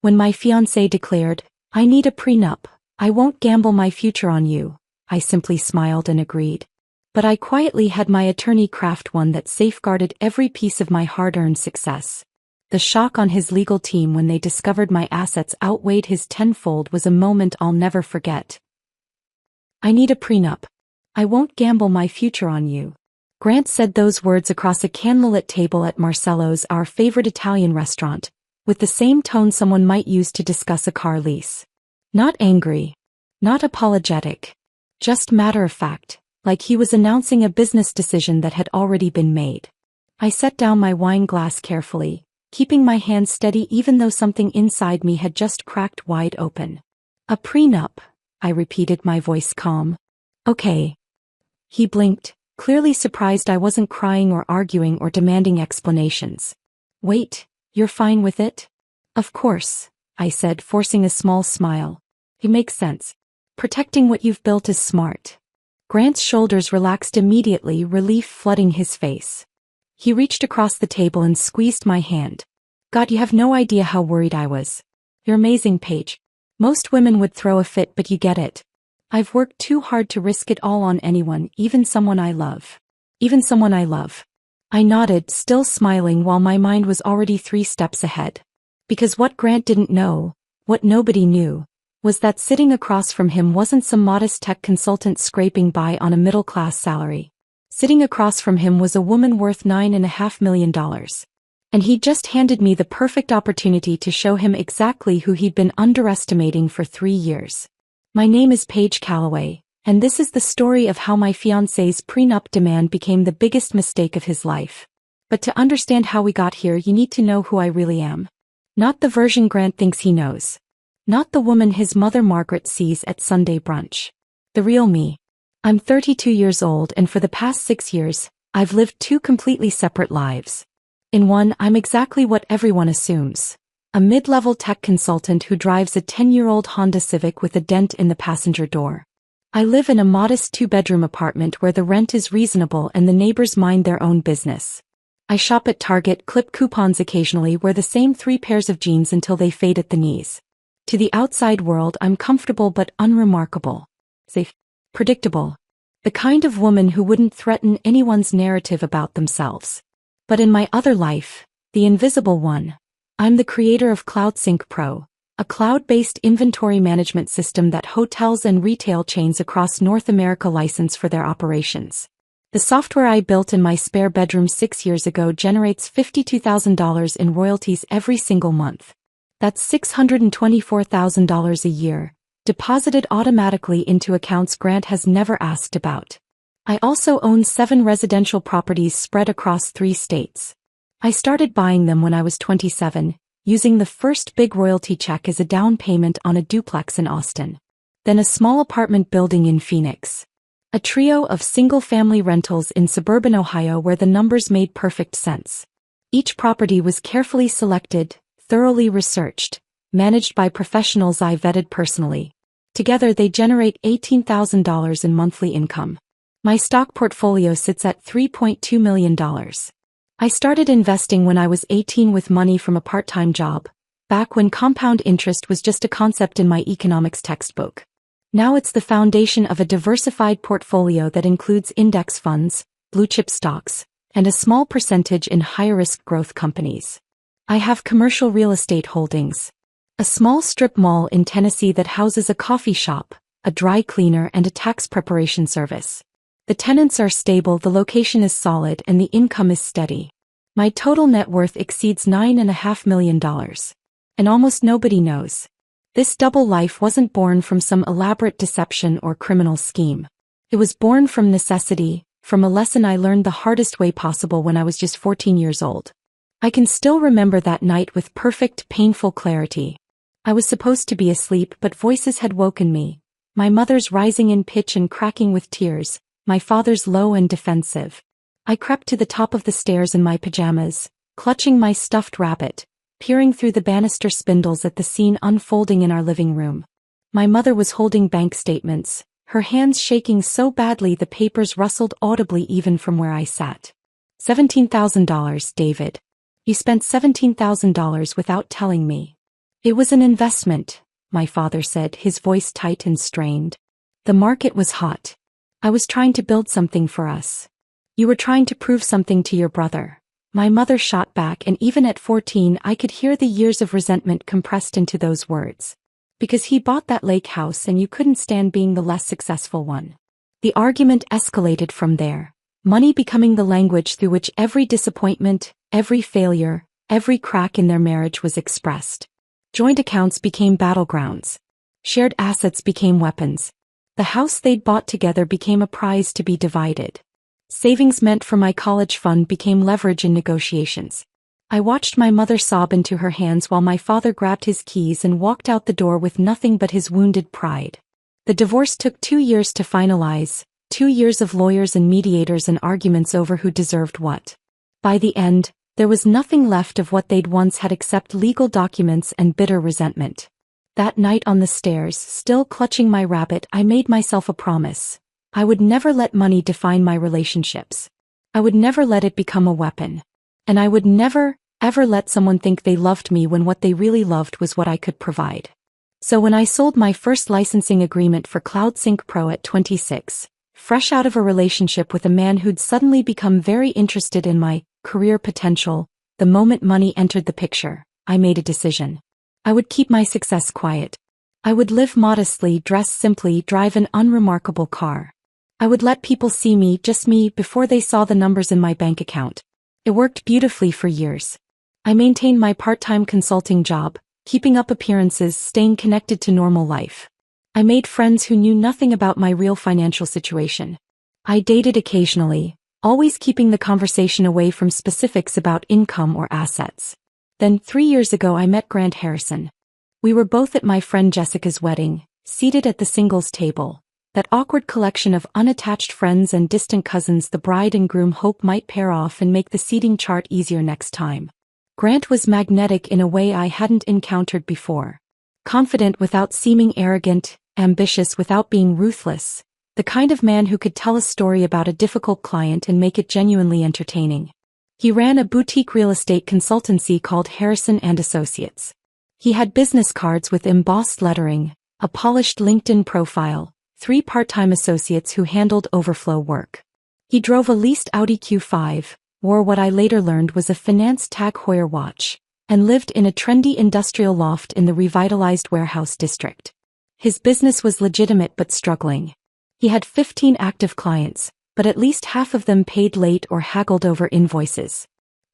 When my fiancé declared, "I need a prenup, I won't gamble my future on you," I simply smiled and agreed. But I quietly had my attorney craft one that safeguarded every piece of my hard-earned success. The shock on his legal team when they discovered my assets outweighed his tenfold was a moment I'll never forget. "I need a prenup. I won't gamble my future on you." Grant said those words across a candlelit table at Marcello's, our favorite Italian restaurant, with the same tone someone might use to discuss a car lease. Not angry. Not apologetic. Just matter of fact, like he was announcing a business decision that had already been made. I set down my wine glass carefully, keeping my hand steady even though something inside me had just cracked wide open. "A prenup," I repeated, my voice calm. "Okay." He blinked, clearly surprised I wasn't crying or arguing or demanding explanations. "Wait, you're fine with it?" "Of course," I said, forcing a small smile. "It makes sense. Protecting what you've built is smart." Grant's shoulders relaxed immediately, relief flooding his face. He reached across the table and squeezed my hand. "God, you have no idea how worried I was. You're amazing, Paige. Most women would throw a fit, but you get it. I've worked too hard to risk it all on anyone, even someone I love." "Even someone I love." I nodded, still smiling while my mind was already 3 steps ahead. Because what Grant didn't know, what nobody knew, was that sitting across from him wasn't some modest tech consultant scraping by on a middle-class salary. Sitting across from him was a woman worth $9.5 million. And he'd just handed me the perfect opportunity to show him exactly who he'd been underestimating for 3 years. My name is Paige Calloway, and this is the story of how my fiancé's prenup demand became the biggest mistake of his life. But to understand how we got here, you need to know who I really am. Not the version Grant thinks he knows. Not the woman his mother Margaret sees at Sunday brunch. The real me. I'm 32 years old, and for the past 6 years, I've lived 2 completely separate lives. In one, I'm exactly what everyone assumes. A mid-level tech consultant who drives a 10-year-old Honda Civic with a dent in the passenger door. I live in a modest 2-bedroom apartment where the rent is reasonable and the neighbors mind their own business. I shop at Target, clip coupons occasionally, wear the same 3 pairs of jeans until they fade at the knees. To the outside world, I'm comfortable but unremarkable. Safe. Predictable. The kind of woman who wouldn't threaten anyone's narrative about themselves. But in my other life, the invisible one, I'm the creator of CloudSync Pro, a cloud-based inventory management system that hotels and retail chains across North America license for their operations. The software I built in my spare bedroom 6 years ago generates $52,000 in royalties every single month. That's $624,000 a year, deposited automatically into accounts Grant has never asked about. I also own 7 residential properties spread across 3 states. I started buying them when I was 27, using the first big royalty check as a down payment on a duplex in Austin. Then a small apartment building in Phoenix. A trio of single-family rentals in suburban Ohio where the numbers made perfect sense. Each property was carefully selected, thoroughly researched, managed by professionals I vetted personally. Together they generate $18,000 in monthly income. My stock portfolio sits at $3.2 million. I started investing when I was 18 with money from a part-time job, back when compound interest was just a concept in my economics textbook. Now it's the foundation of a diversified portfolio that includes index funds, blue-chip stocks, and a small percentage in high-risk growth companies. I have commercial real estate holdings. A small strip mall in Tennessee that houses a coffee shop, a dry cleaner, and a tax preparation service. The tenants are stable, the location is solid, and the income is steady. My total net worth exceeds $9.5 million. And almost nobody knows. This double life wasn't born from some elaborate deception or criminal scheme. It was born from necessity, from a lesson I learned the hardest way possible when I was just 14 years old. I can still remember that night with perfect, painful clarity. I was supposed to be asleep, but voices had woken me. My mother's rising in pitch and cracking with tears, my father's low and defensive. I crept to the top of the stairs in my pajamas, clutching my stuffed rabbit, peering through the banister spindles at the scene unfolding in our living room. My mother was holding bank statements, her hands shaking so badly the papers rustled audibly even from where I sat. $17,000, David. You spent $17,000 without telling me. It was an investment, my father said, his voice tight and strained. The market was hot. I was trying to build something for us. You were trying to prove something to your brother. My mother shot back, and even at 14 I could hear the years of resentment compressed into those words. Because he bought that lake house and you couldn't stand being the less successful one. The argument escalated from there, money becoming the language through which every disappointment, every failure, every crack in their marriage was expressed. Joint accounts became battlegrounds. Shared assets became weapons. The house they'd bought together became a prize to be divided. Savings meant for my college fund became leverage in negotiations. I watched my mother sob into her hands while my father grabbed his keys and walked out the door with nothing but his wounded pride. The divorce took 2 years to finalize, 2 years of lawyers and mediators and arguments over who deserved what. By the end, there was nothing left of what they'd once had except legal documents and bitter resentment. That night on the stairs, still clutching my rabbit, I made myself a promise. I would never let money define my relationships. I would never let it become a weapon. And I would never, ever let someone think they loved me when what they really loved was what I could provide. So when I sold my first licensing agreement for CloudSync Pro at 26, fresh out of a relationship with a man who'd suddenly become very interested in my career potential, the moment money entered the picture, I made a decision. I would keep my success quiet. I would live modestly, dress simply, drive an unremarkable car. I would let people see me, just me, before they saw the numbers in my bank account. It worked beautifully for years. I maintained my part-time consulting job, keeping up appearances, staying connected to normal life. I made friends who knew nothing about my real financial situation. I dated occasionally, always keeping the conversation away from specifics about income or assets. Then 3 years ago I met Grant Harrison. We were both at my friend Jessica's wedding, seated at the singles table. That awkward collection of unattached friends and distant cousins the bride and groom hope might pair off and make the seating chart easier next time. Grant was magnetic in a way I hadn't encountered before. Confident without seeming arrogant, ambitious without being ruthless. The kind of man who could tell a story about a difficult client and make it genuinely entertaining. He ran a boutique real estate consultancy called Harrison & Associates. He had business cards with embossed lettering, a polished LinkedIn profile, 3 part-time associates who handled overflow work. He drove a leased Audi Q5, wore what I later learned was a finance Tag Heuer watch, and lived in a trendy industrial loft in the revitalized warehouse district. His business was legitimate but struggling. He had 15 active clients, but at least half of them paid late or haggled over invoices.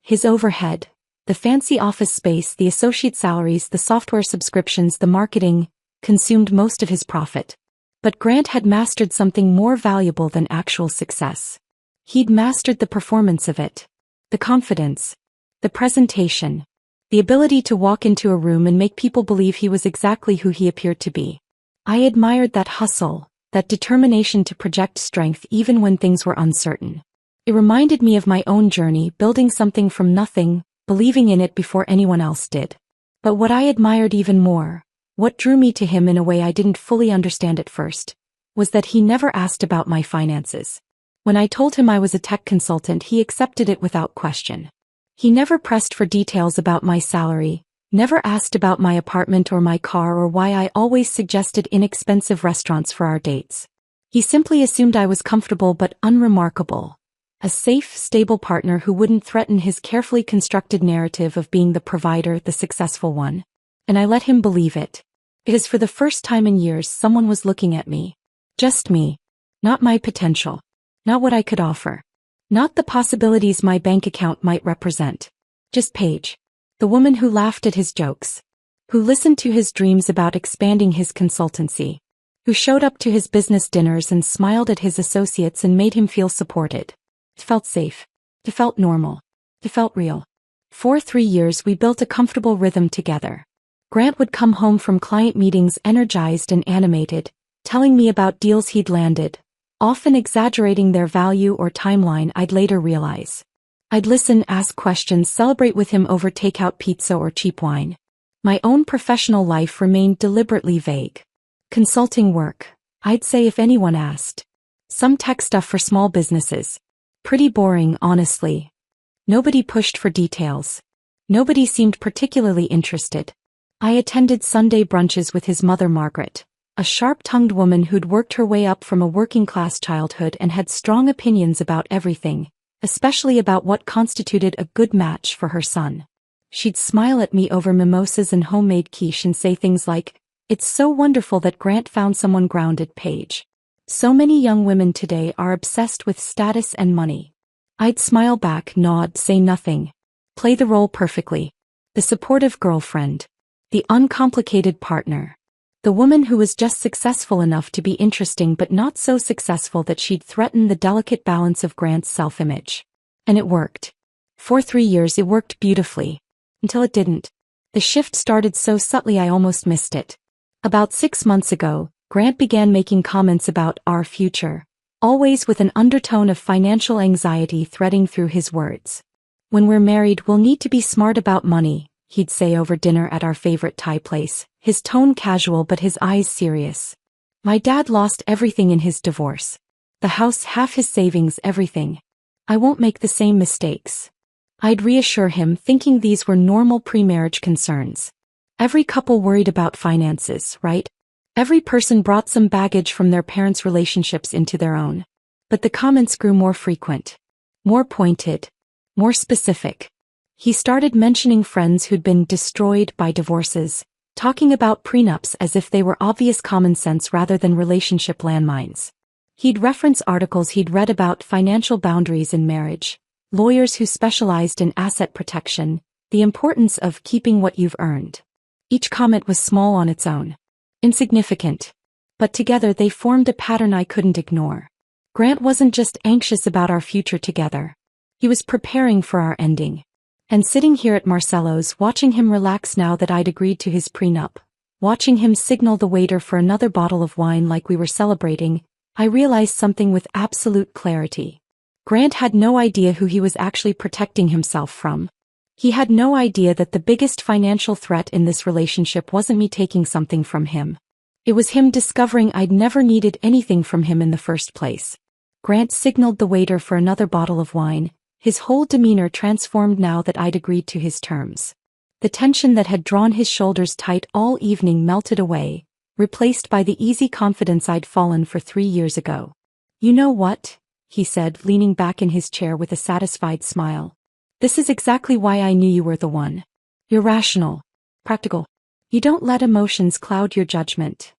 His overhead, the fancy office space, the associate salaries, the software subscriptions, the marketing, consumed most of his profit. But Grant had mastered something more valuable than actual success. He'd mastered the performance of it. The confidence. The presentation. The ability to walk into a room and make people believe he was exactly who he appeared to be. I admired that hustle, that determination to project strength even when things were uncertain. It reminded me of my own journey, building something from nothing, believing in it before anyone else did. But what I admired even more, what drew me to him in a way I didn't fully understand at first, was that he never asked about my finances. When I told him I was a tech consultant, he accepted it without question. He never pressed for details about my salary, never asked about my apartment or my car or why I always suggested inexpensive restaurants for our dates. He simply assumed I was comfortable but unremarkable. A safe, stable partner who wouldn't threaten his carefully constructed narrative of being the provider, the successful one. And I let him believe it. Because for the first time in years someone was looking at me. Just me. Not my potential. Not what I could offer. Not the possibilities my bank account might represent. Just Paige. The woman who laughed at his jokes. Who listened to his dreams about expanding his consultancy. Who showed up to his business dinners and smiled at his associates and made him feel supported. It felt safe. It felt normal. It felt real. For 3 years we built a comfortable rhythm together. Grant would come home from client meetings energized and animated, telling me about deals he'd landed, often exaggerating their value or timeline. I'd later realize. I'd listen, ask questions, celebrate with him over takeout pizza or cheap wine. My own professional life remained deliberately vague. Consulting work, I'd say if anyone asked. Some tech stuff for small businesses. Pretty boring, honestly. Nobody pushed for details. Nobody seemed particularly interested. I attended Sunday brunches with his mother Margaret, a sharp-tongued woman who'd worked her way up from a working-class childhood and had strong opinions about everything, especially about what constituted a good match for her son. She'd smile at me over mimosas and homemade quiche and say things like, "It's so wonderful that Grant found someone grounded, Paige. So many young women today are obsessed with status and money." I'd smile back, nod, say nothing. Play the role perfectly. The supportive girlfriend. The uncomplicated partner. The woman who was just successful enough to be interesting but not so successful that she'd threaten the delicate balance of Grant's self-image. And it worked. For 3 years it worked beautifully. Until it didn't. The shift started so subtly I almost missed it. About 6 months ago, Grant began making comments about our future, always with an undertone of financial anxiety threading through his words. "When we're married, we'll need to be smart about money," he'd say over dinner at our favorite Thai place, his tone casual but his eyes serious. "My dad lost everything in his divorce. The house, half his savings, everything. I won't make the same mistakes." I'd reassure him, thinking these were normal pre-marriage concerns. Every couple worried about finances, right? Every person brought some baggage from their parents' relationships into their own. But the comments grew more frequent. More pointed. More specific. He started mentioning friends who'd been destroyed by divorces, talking about prenups as if they were obvious common sense rather than relationship landmines. He'd reference articles he'd read about financial boundaries in marriage, lawyers who specialized in asset protection, the importance of keeping what you've earned. Each comment was small on its own. Insignificant. But together they formed a pattern I couldn't ignore. Grant wasn't just anxious about our future together. He was preparing for our ending. And sitting here at Marcello's, watching him relax now that I'd agreed to his prenup, watching him signal the waiter for another bottle of wine like we were celebrating, I realized something with absolute clarity. Grant had no idea who he was actually protecting himself from. He had no idea that the biggest financial threat in this relationship wasn't me taking something from him. It was him discovering I'd never needed anything from him in the first place. Grant signaled the waiter for another bottle of wine, his whole demeanor transformed now that I'd agreed to his terms. The tension that had drawn his shoulders tight all evening melted away, replaced by the easy confidence I'd fallen for 3 years ago. "You know what?" he said, leaning back in his chair with a satisfied smile. "This is exactly why I knew you were the one. You're rational. Practical. You don't let emotions cloud your judgment."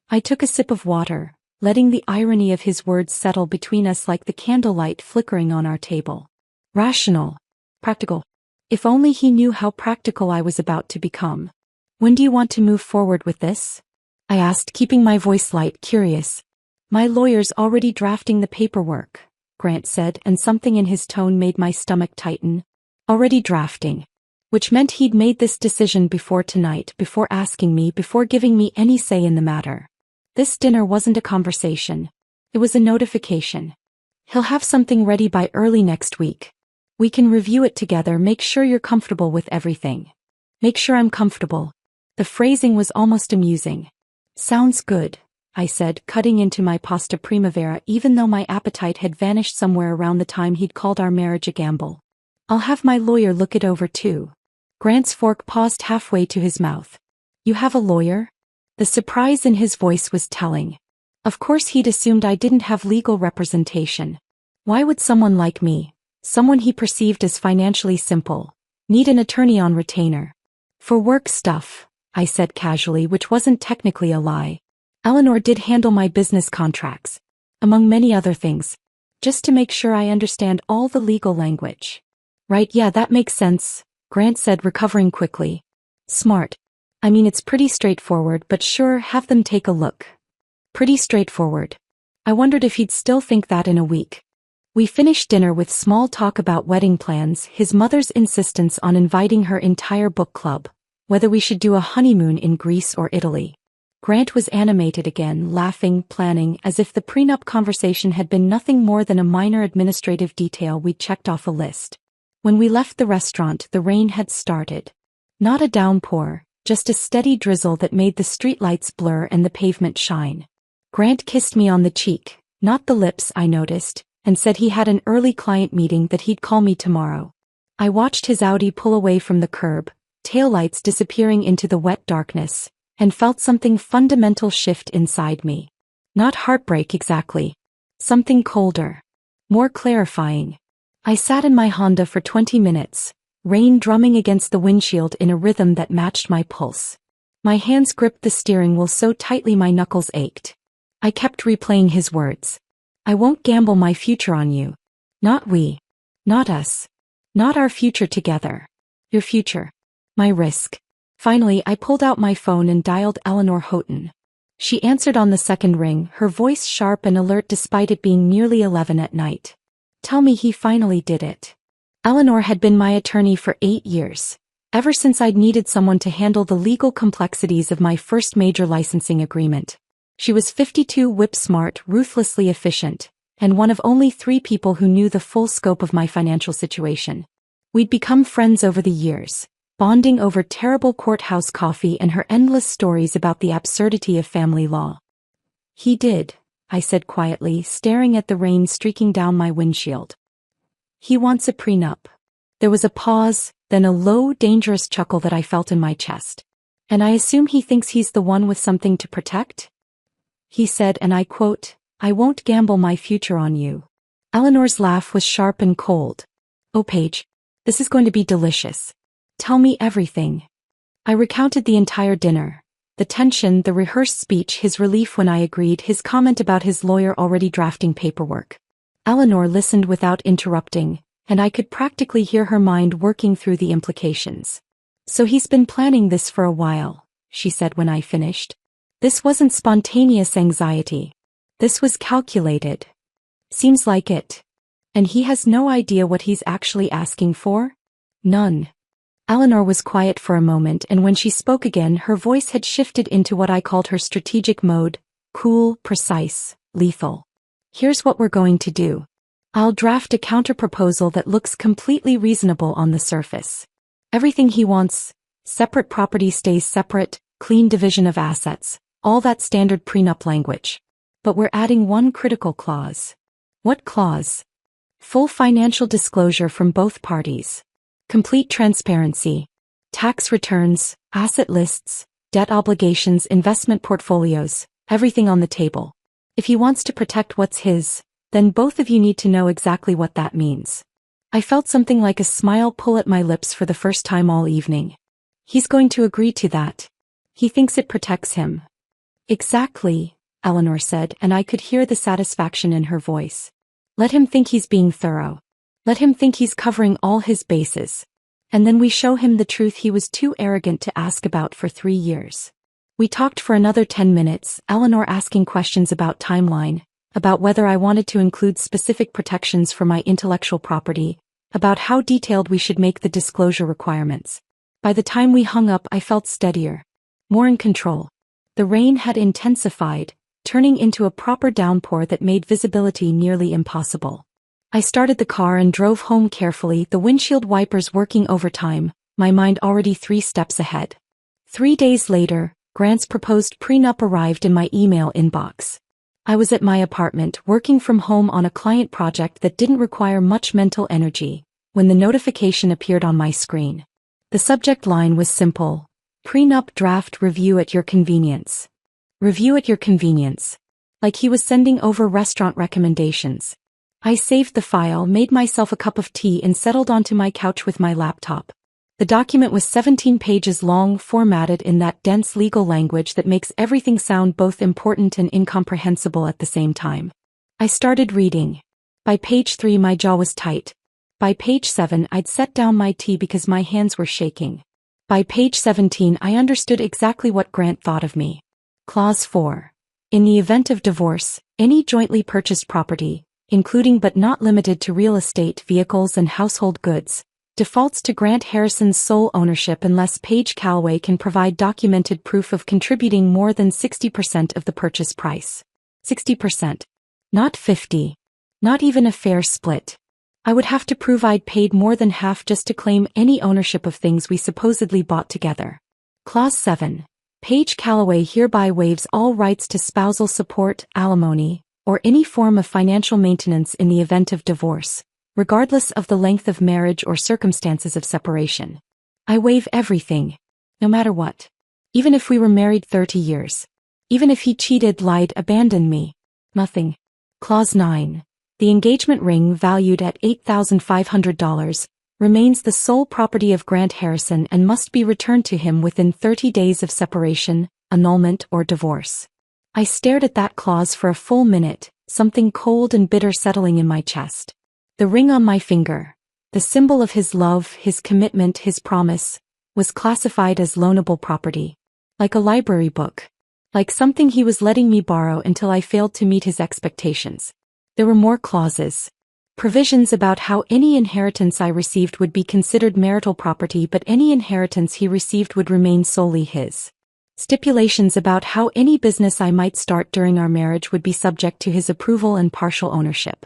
I took a sip of water, letting the irony of his words settle between us like the candlelight flickering on our table. Rational. Practical. If only he knew how practical I was about to become. "When do you want to move forward with this?" I asked, keeping my voice light, curious. "My lawyer's already drafting the paperwork," Grant said, and something in his tone made my stomach tighten. Already drafting. Which meant he'd made this decision before tonight, before asking me, before giving me any say in the matter. This dinner wasn't a conversation. It was a notification. "He'll have something ready by early next week. We can review it together, make sure you're comfortable with everything." Make sure I'm comfortable. The phrasing was almost amusing. "Sounds good," I said, cutting into my pasta primavera even though my appetite had vanished somewhere around the time he'd called our marriage a gamble. "I'll have my lawyer look it over too." Grant's fork paused halfway to his mouth. "You have a lawyer?" The surprise in his voice was telling. Of course he'd assumed I didn't have legal representation. Why would someone like me, someone he perceived as financially simple, need an attorney on retainer? "For work stuff," I said casually, which wasn't technically a lie. "Eleanor did handle my business contracts, among many other things, just to make sure I understand all the legal language." "Right, yeah, that makes sense," Grant said, recovering quickly. "Smart. I mean, it's pretty straightforward, but sure, have them take a look." Pretty straightforward. I wondered if he'd still think that in a week. We finished dinner with small talk about wedding plans, his mother's insistence on inviting her entire book club, whether we should do a honeymoon in Greece or Italy. Grant was animated again, laughing, planning, as if the prenup conversation had been nothing more than a minor administrative detail we'd checked off a list. When we left the restaurant, the rain had started. Not a downpour, just a steady drizzle that made the streetlights blur and the pavement shine. Grant kissed me on the cheek, not the lips, I noticed, and said he had an early client meeting that he'd call me tomorrow. I watched his Audi pull away from the curb, taillights disappearing into the wet darkness, and felt something fundamental shift inside me. Not heartbreak exactly. Something colder. More clarifying. I sat in my Honda for 20 minutes, rain drumming against the windshield in a rhythm that matched my pulse. My hands gripped the steering wheel so tightly my knuckles ached. I kept replaying his words. I won't gamble my future on you. Not we. Not us. Not our future together. Your future. My risk. Finally, I pulled out my phone and dialed Eleanor Houghton. She answered on the second ring, her voice sharp and alert despite it being nearly 11 at night. Tell me he finally did it. Eleanor had been my attorney for 8 years. Ever since I'd needed someone to handle the legal complexities of my first major licensing agreement. She was 52, whip-smart, ruthlessly efficient, and one of only 3 people who knew the full scope of my financial situation. We'd become friends over the years, bonding over terrible courthouse coffee and her endless stories about the absurdity of family law. He did, I said quietly, staring at the rain streaking down my windshield. He wants a prenup. There was a pause, then a low, dangerous chuckle that I felt in my chest. And I assume he thinks he's the one with something to protect? He said, and I quote, I won't gamble my future on you. Eleanor's laugh was sharp and cold. Oh, Paige, this is going to be delicious. Tell me everything. I recounted the entire dinner. The tension, the rehearsed speech, his relief when I agreed, his comment about his lawyer already drafting paperwork. Eleanor listened without interrupting, and I could practically hear her mind working through the implications. So he's been planning this for a while, she said when I finished. This wasn't spontaneous anxiety. This was calculated. Seems like it. And he has no idea what he's actually asking for? None. Eleanor was quiet for a moment, and when she spoke again, her voice had shifted into what I called her strategic mode, cool, precise, lethal. Here's what we're going to do. I'll draft a counterproposal that looks completely reasonable on the surface. Everything he wants, separate property stays separate, clean division of assets, all that standard prenup language. But we're adding one critical clause. What clause? Full financial disclosure from both parties. Complete transparency. Tax returns, asset lists, debt obligations, investment portfolios, everything on the table. If he wants to protect what's his, then both of you need to know exactly what that means. I felt something like a smile pull at my lips for the first time all evening. He's going to agree to that. He thinks it protects him. Exactly, Eleanor said, and I could hear the satisfaction in her voice. Let him think he's being thorough. Let him think he's covering all his bases. And then we show him the truth he was too arrogant to ask about for 3 years. We talked for another 10 minutes, Eleanor asking questions about timeline, about whether I wanted to include specific protections for my intellectual property, about how detailed we should make the disclosure requirements. By the time we hung up, I felt steadier, more in control. The rain had intensified, turning into a proper downpour that made visibility nearly impossible. I started the car and drove home carefully, the windshield wipers working overtime, my mind already 3 steps ahead. 3 days later, Grant's proposed prenup arrived in my email inbox. I was at my apartment, working from home on a client project that didn't require much mental energy, when the notification appeared on my screen. The subject line was simple: Prenup draft review at your convenience. Review at your convenience. Like he was sending over restaurant recommendations. I saved the file, made myself a cup of tea, and settled onto my couch with my laptop. The document was 17 pages long, formatted in that dense legal language that makes everything sound both important and incomprehensible at the same time. I started reading. By page 3 my jaw was tight. By page 7 I'd set down my tea because my hands were shaking. By page 17 I understood exactly what Grant thought of me. Clause 4. In the event of divorce, any jointly purchased property, including but not limited to real estate, vehicles, and household goods, defaults to Grant Harrison's sole ownership unless Paige Calloway can provide documented proof of contributing more than 60% of the purchase price. 60%. Not 50. Not even a fair split. I would have to prove I'd paid more than half just to claim any ownership of things we supposedly bought together. Clause 7. Paige Calloway hereby waives all rights to spousal support, alimony, or any form of financial maintenance in the event of divorce, regardless of the length of marriage or circumstances of separation. I waive everything. No matter what. Even if we were married 30 years. Even if he cheated, lied, abandoned me. Nothing. Clause 9. The engagement ring, valued at $8,500, remains the sole property of Grant Harrison and must be returned to him within 30 days of separation, annulment, or divorce. I stared at that clause for a full minute, something cold and bitter settling in my chest. The ring on my finger, the symbol of his love, his commitment, his promise, was classified as loanable property. Like a library book. Like something he was letting me borrow until I failed to meet his expectations. There were more clauses. Provisions about how any inheritance I received would be considered marital property, but any inheritance he received would remain solely his. Stipulations about how any business I might start during our marriage would be subject to his approval and partial ownership.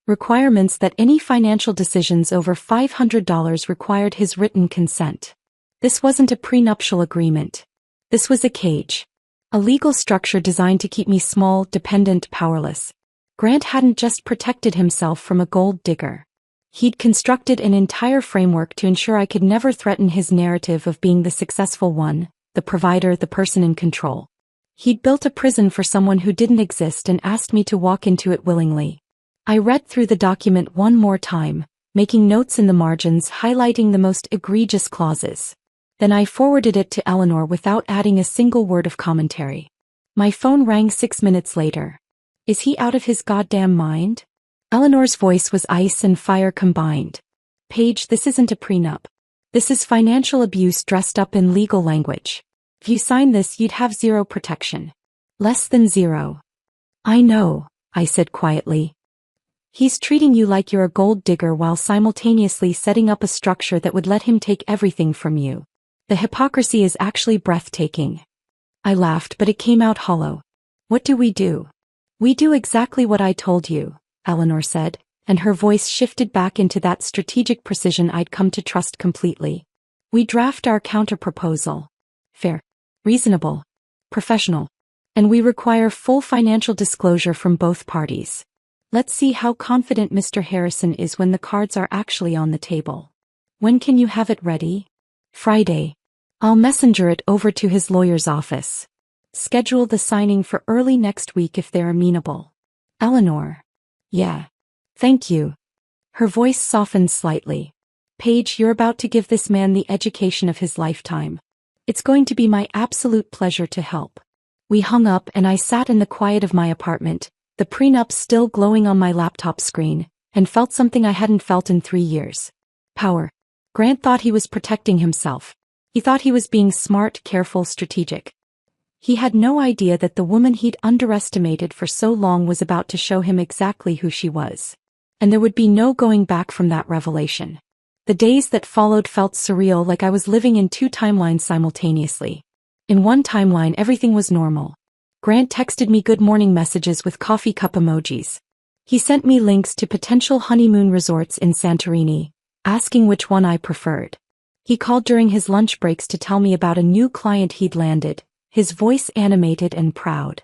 Requirements that any financial decisions over $500 required his written consent. This wasn't a prenuptial agreement. This was a cage. A legal structure designed to keep me small, dependent, powerless. Grant hadn't just protected himself from a gold digger. He'd constructed an entire framework to ensure I could never threaten his narrative of being the successful one, the provider, the person in control. He'd built a prison for someone who didn't exist and asked me to walk into it willingly. I read through the document one more time, making notes in the margins highlighting the most egregious clauses. Then I forwarded it to Eleanor without adding a single word of commentary. My phone rang 6 minutes later. Is he out of his goddamn mind? Eleanor's voice was ice and fire combined. Paige, this isn't a prenup. This is financial abuse dressed up in legal language. If you sign this, you'd have zero protection. Less than zero. I know, I said quietly. He's treating you like you're a gold digger while simultaneously setting up a structure that would let him take everything from you. The hypocrisy is actually breathtaking. I laughed, but it came out hollow. What do? We do exactly what I told you, Eleanor said, and her voice shifted back into that strategic precision I'd come to trust completely. We draft our counterproposal. Fair, reasonable, professional. And we require full financial disclosure from both parties. Let's see how confident Mr. Harrison is when the cards are actually on the table. When can you have it ready? Friday. I'll messenger it over to his lawyer's office. Schedule the signing for early next week if they're amenable. Eleanor. Yeah. Thank you. Her voice softened slightly. Paige, you're about to give this man the education of his lifetime. It's going to be my absolute pleasure to help. We hung up and I sat in the quiet of my apartment, the prenup still glowing on my laptop screen, and felt something I hadn't felt in 3 years. Power. Grant thought he was protecting himself. He thought he was being smart, careful, strategic. He had no idea that the woman he'd underestimated for so long was about to show him exactly who she was. And there would be no going back from that revelation. The days that followed felt surreal, like I was living in 2 timelines simultaneously. In one timeline everything was normal. Grant texted me good morning messages with coffee cup emojis. He sent me links to potential honeymoon resorts in Santorini, asking which one I preferred. He called during his lunch breaks to tell me about a new client he'd landed, his voice animated and proud.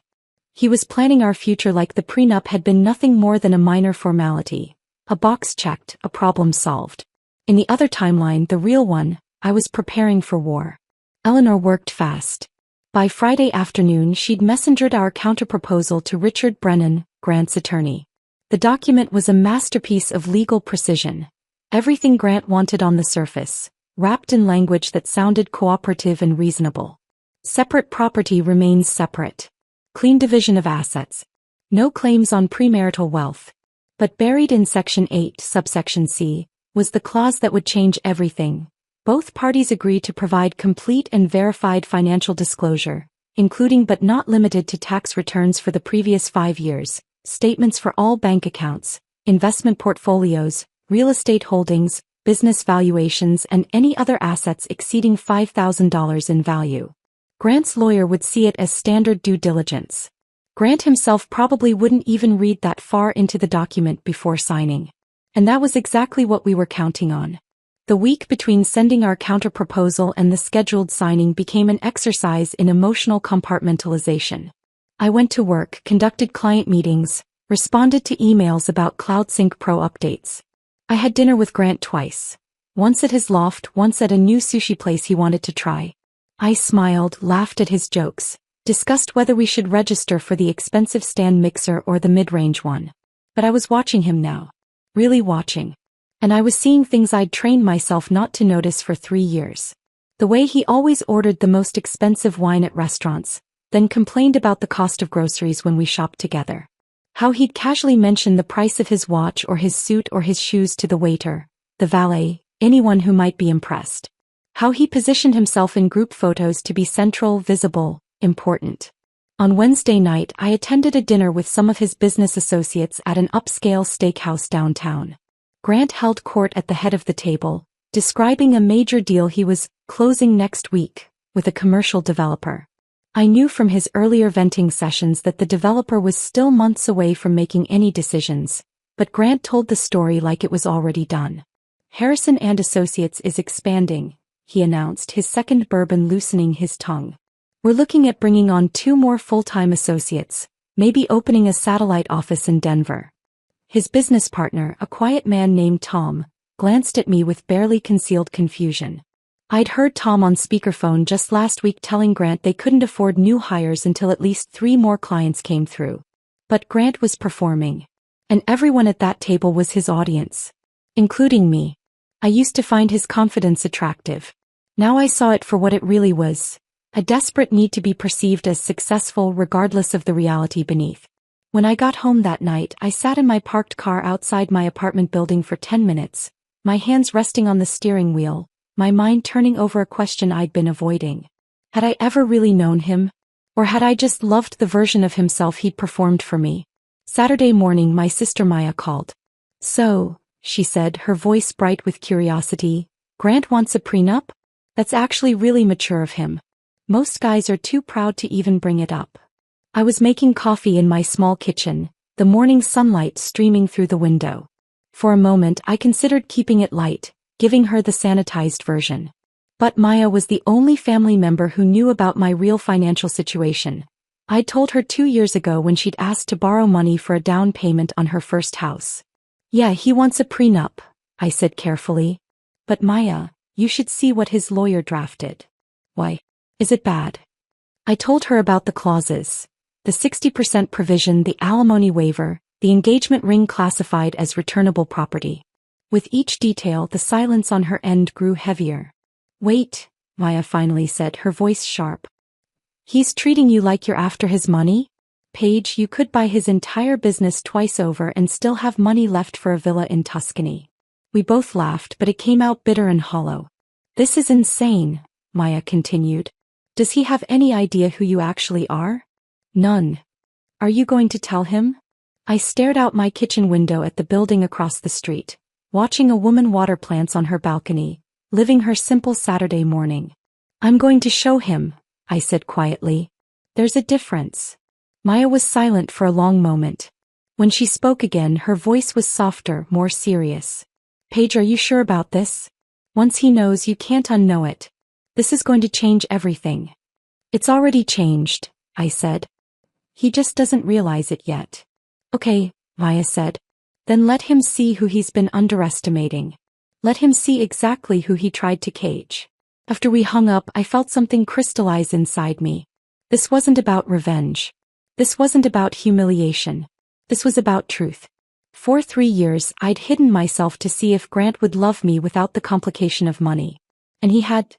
He was planning our future like the prenup had been nothing more than a minor formality. A box checked, a problem solved. In the other timeline, the real one, I was preparing for war. Eleanor worked fast. By Friday afternoon she'd messengered our counterproposal to Richard Brennan, Grant's attorney. The document was a masterpiece of legal precision. Everything Grant wanted on the surface, wrapped in language that sounded cooperative and reasonable. Separate property remains separate. Clean division of assets. No claims on premarital wealth. But buried in Section 8, subsection C, was the clause that would change everything. Both parties agreed to provide complete and verified financial disclosure, including but not limited to tax returns for the previous 5 years, statements for all bank accounts, investment portfolios, real estate holdings, business valuations, and any other assets exceeding $5,000 in value. Grant's lawyer would see it as standard due diligence. Grant himself probably wouldn't even read that far into the document before signing. And that was exactly what we were counting on. The week between sending our counterproposal and the scheduled signing became an exercise in emotional compartmentalization. I went to work, conducted client meetings, responded to emails about CloudSync Pro updates. I had dinner with Grant twice. Once at his loft, once at a new sushi place he wanted to try. I smiled, laughed at his jokes, discussed whether we should register for the expensive stand mixer or the mid-range one. But I was watching him now. Really watching. And I was seeing things I'd trained myself not to notice for 3 years. The way he always ordered the most expensive wine at restaurants, then complained about the cost of groceries when we shopped together. How he'd casually mention the price of his watch or his suit or his shoes to the waiter, the valet, anyone who might be impressed. How he positioned himself in group photos to be central, visible, important. On Wednesday night, I attended a dinner with some of his business associates at an upscale steakhouse downtown. Grant held court at the head of the table, describing a major deal he was closing next week with a commercial developer. I knew from his earlier venting sessions that the developer was still months away from making any decisions, but Grant told the story like it was already done. Harrison and Associates is expanding, he announced, his second bourbon loosening his tongue. We're looking at bringing on 2 more full-time associates, maybe opening a satellite office in Denver. His business partner, a quiet man named Tom, glanced at me with barely concealed confusion. I'd heard Tom on speakerphone just last week telling Grant they couldn't afford new hires until at least 3 more clients came through. But Grant was performing. And everyone at that table was his audience. Including me. I used to find his confidence attractive. Now I saw it for what it really was. A desperate need to be perceived as successful regardless of the reality beneath. When I got home that night, I sat in my parked car outside my apartment building for 10 minutes, my hands resting on the steering wheel, my mind turning over a question I'd been avoiding. Had I ever really known him? Or had I just loved the version of himself he'd performed for me? Saturday morning, my sister Maya called. So, she said, her voice bright with curiosity, Grant wants a prenup? That's actually really mature of him. Most guys are too proud to even bring it up. I was making coffee in my small kitchen, the morning sunlight streaming through the window. For a moment I considered keeping it light, giving her the sanitized version. But Maya was the only family member who knew about my real financial situation. I'd told her 2 years ago when she'd asked to borrow money for a down payment on her first house. Yeah, he wants a prenup, I said carefully. But Maya, you should see what his lawyer drafted. Why? Is it bad? I told her about the clauses. The 60% provision, the alimony waiver, the engagement ring classified as returnable property. With each detail, the silence on her end grew heavier. Wait, Maya finally said, her voice sharp. He's treating you like you're after his money? Paige, you could buy his entire business twice over and still have money left for a villa in Tuscany. We both laughed, but it came out bitter and hollow. This is insane, Maya continued. Does he have any idea who you actually are? None. Are you going to tell him? I stared out my kitchen window at the building across the street, watching a woman water plants on her balcony, living her simple Saturday morning. I'm going to show him, I said quietly. There's a difference. Maya was silent for a long moment. When she spoke again, her voice was softer, more serious. Paige, are you sure about this? Once he knows, you can't unknow it. This is going to change everything. It's already changed, I said. He just doesn't realize it yet. Okay, Maya said. Then let him see who he's been underestimating. Let him see exactly who he tried to cage. After we hung up, I felt something crystallize inside me. This wasn't about revenge. This wasn't about humiliation. This was about truth. For 3 years, I'd hidden myself to see if Grant would love me without the complication of money. And he had,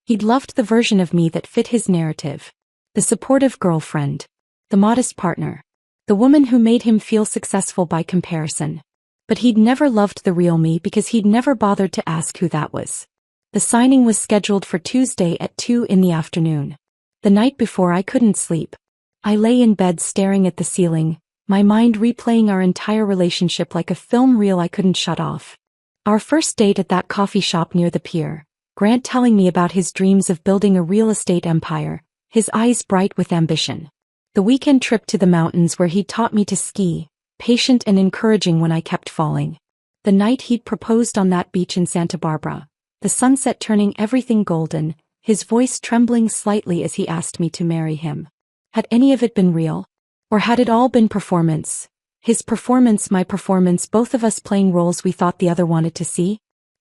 he'd loved the version of me that fit his narrative. The supportive girlfriend. The modest partner. The woman who made him feel successful by comparison. But he'd never loved the real me because he'd never bothered to ask who that was. The signing was scheduled for Tuesday at 2 in the afternoon. The night before, I couldn't sleep. I lay in bed staring at the ceiling, my mind replaying our entire relationship like a film reel I couldn't shut off. Our first date at that coffee shop near the pier, Grant telling me about his dreams of building a real estate empire, his eyes bright with ambition. The weekend trip to the mountains where he'd taught me to ski, patient and encouraging when I kept falling. The night he'd proposed on that beach in Santa Barbara, the sunset turning everything golden, his voice trembling slightly as he asked me to marry him. Had any of it been real? Or had it all been performance? His performance, my performance, both of us playing roles we thought the other wanted to see?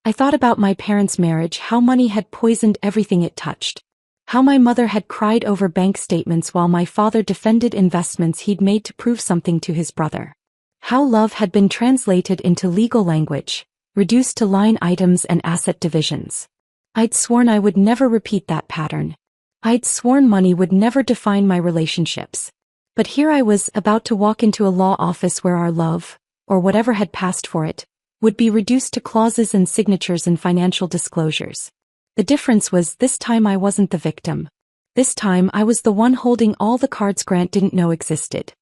I thought about my parents' marriage, how money had poisoned everything it touched. How my mother had cried over bank statements while my father defended investments he'd made to prove something to his brother. How love had been translated into legal language, reduced to line items and asset divisions. I'd sworn I would never repeat that pattern. I'd sworn money would never define my relationships. But here I was about to walk into a law office where our love, or whatever had passed for it, would be reduced to clauses and signatures and financial disclosures. The difference was this time I wasn't the victim. This time I was the one holding all the cards Grant didn't know existed.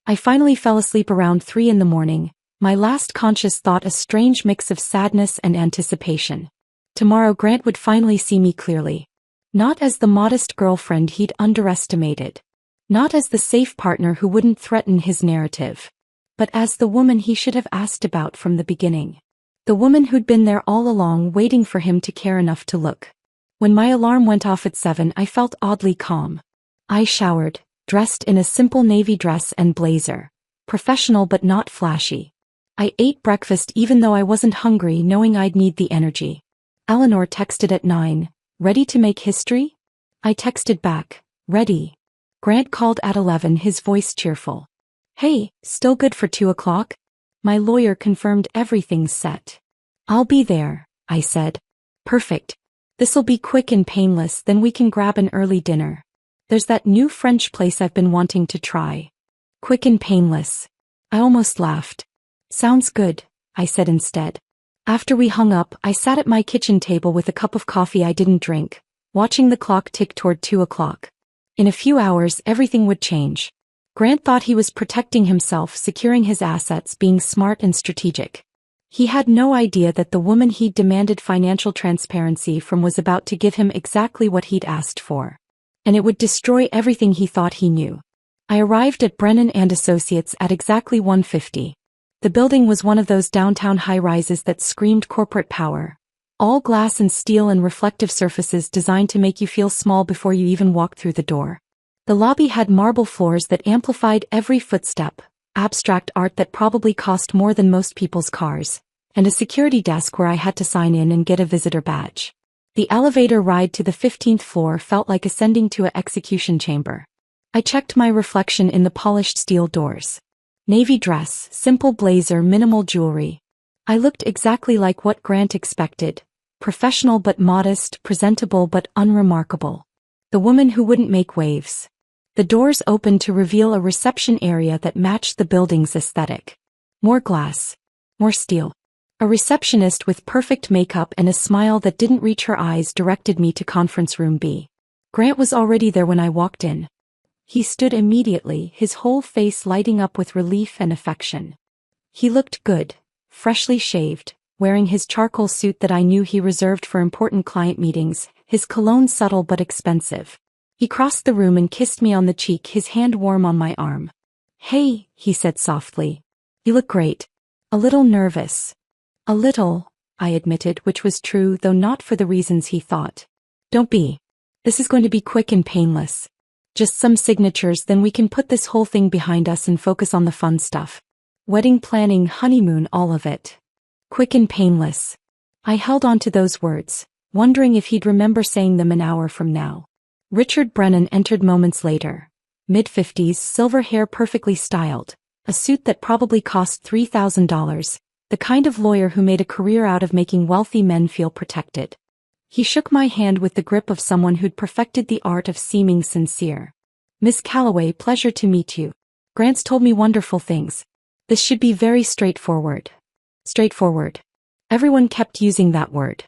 I finally fell asleep around 3 a.m, my last conscious thought a strange mix of sadness and anticipation. Tomorrow Grant would finally see me clearly. Not as the modest girlfriend he'd underestimated. Not as the safe partner who wouldn't threaten his narrative. But as the woman he should have asked about from the beginning. The woman who'd been there all along waiting for him to care enough to look. When my alarm went off at 7, I felt oddly calm. I showered, dressed in a simple navy dress and blazer. Professional but not flashy. I ate breakfast even though I wasn't hungry, knowing I'd need the energy. Eleanor texted at 9, ready to make history? I texted back, ready. Grant called at 11, his voice cheerful. Hey, still good for 2 o'clock? My lawyer confirmed everything's set. I'll be there, I said. Perfect. This'll be quick and painless, then we can grab an early dinner. There's that new French place I've been wanting to try. Quick and painless. I almost laughed. Sounds good, I said instead. After we hung up, I sat at my kitchen table with a cup of coffee I didn't drink, watching the clock tick toward 2 o'clock. In a few hours, everything would change. Grant thought he was protecting himself, securing his assets, being smart and strategic. He had no idea that the woman he'd demanded financial transparency from was about to give him exactly what he'd asked for. And it would destroy everything he thought he knew. I arrived at Brennan & Associates at exactly 1:50. The building was one of those downtown high-rises that screamed corporate power. All glass and steel and reflective surfaces designed to make you feel small before you even walked through the door. The lobby had marble floors that amplified every footstep, abstract art that probably cost more than most people's cars, and a security desk where I had to sign in and get a visitor badge. The elevator ride to the 15th floor felt like ascending to an execution chamber. I checked my reflection in the polished steel doors. Navy dress, simple blazer, minimal jewelry. I looked exactly like what Grant expected. Professional but modest, presentable but unremarkable. The woman who wouldn't make waves. The doors opened to reveal a reception area that matched the building's aesthetic. More glass. More steel. A receptionist with perfect makeup and a smile that didn't reach her eyes directed me to conference room B. Grant was already there when I walked in. He stood immediately, his whole face lighting up with relief and affection. He looked good, freshly shaved, wearing his charcoal suit that I knew he reserved for important client meetings, his cologne subtle but expensive. He crossed the room and kissed me on the cheek, his hand warm on my arm. Hey, he said softly. You look great. A little nervous. A little, I admitted, which was true, though not for the reasons he thought. Don't be. This is going to be quick and painless. Just some signatures, then we can put this whole thing behind us and focus on the fun stuff. Wedding planning, honeymoon, all of it. Quick and painless. I held on to those words, wondering if he'd remember saying them an hour from now. Richard Brennan entered moments later. Mid-50s, silver hair perfectly styled, a suit that probably cost $3,000, the kind of lawyer who made a career out of making wealthy men feel protected. He shook my hand with the grip of someone who'd perfected the art of seeming sincere. Miss Calloway, pleasure to meet you. Grant's told me wonderful things. This should be very straightforward. Straightforward. Everyone kept using that word.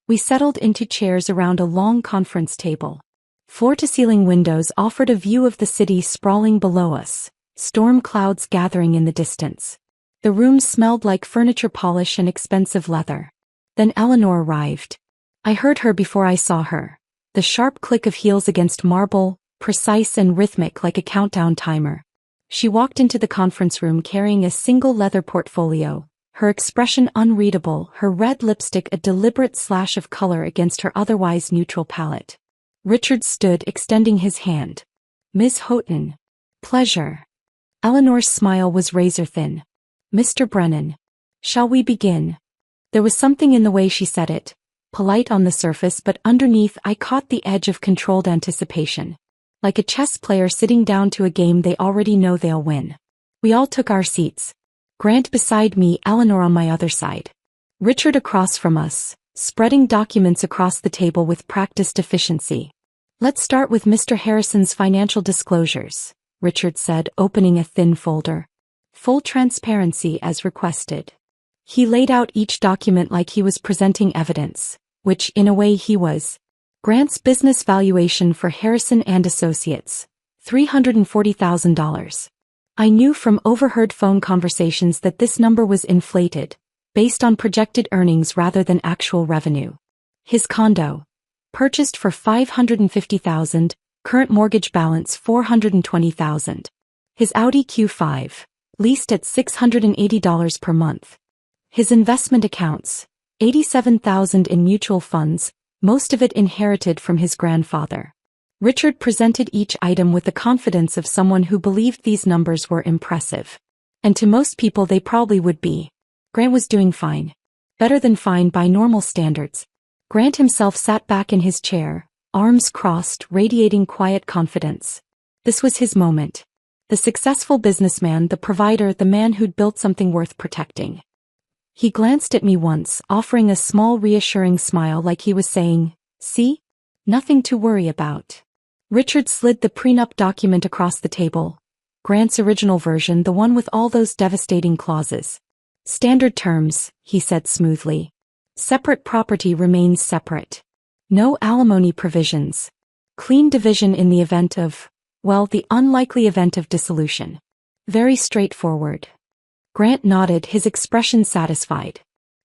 We settled into chairs around a long conference table. Floor-to-ceiling windows offered a view of the city sprawling below us, storm clouds gathering in the distance. The room smelled like furniture polish and expensive leather. Then Eleanor arrived. I heard her before I saw her. The sharp click of heels against marble, precise and rhythmic like a countdown timer. She walked into the conference room carrying a single leather portfolio, her expression unreadable, her red lipstick a deliberate slash of color against her otherwise neutral palette. Richard stood, extending his hand. Ms. Houghton. Pleasure. Eleanor's smile was razor-thin. Mr. Brennan. Shall we begin? There was something in the way she said it, polite on the surface, but underneath I caught the edge of controlled anticipation. Like a chess player sitting down to a game they already know they'll win. We all took our seats. Grant beside me, Eleanor on my other side. Richard across from us, spreading documents across the table with practiced efficiency. Let's start with Mr. Harrison's financial disclosures, Richard said, opening a thin folder. Full transparency as requested. He laid out each document like he was presenting evidence, which in a way he was. Grant's business valuation for Harrison and Associates, $340,000. I knew from overheard phone conversations that this number was inflated, based on projected earnings rather than actual revenue. His condo, purchased for $550,000, current mortgage balance $420,000. His Audi Q5, leased at $680 per month. His investment accounts, $87,000 in mutual funds, most of it inherited from his grandfather. Richard presented each item with the confidence of someone who believed these numbers were impressive. And to most people they probably would be. Grant was doing fine. Better than fine by normal standards. Grant himself sat back in his chair, arms crossed, radiating quiet confidence. This was his moment. The successful businessman, the provider, the man who'd built something worth protecting. He glanced at me once, offering a small reassuring smile like he was saying, "See? Nothing to worry about." Richard slid the prenup document across the table. Grant's original version, the one with all those devastating clauses. "Standard terms," he said smoothly. "Separate property remains separate. No alimony provisions. Clean division in the event of, well, the unlikely event of dissolution. Very straightforward." Grant nodded, his expression satisfied.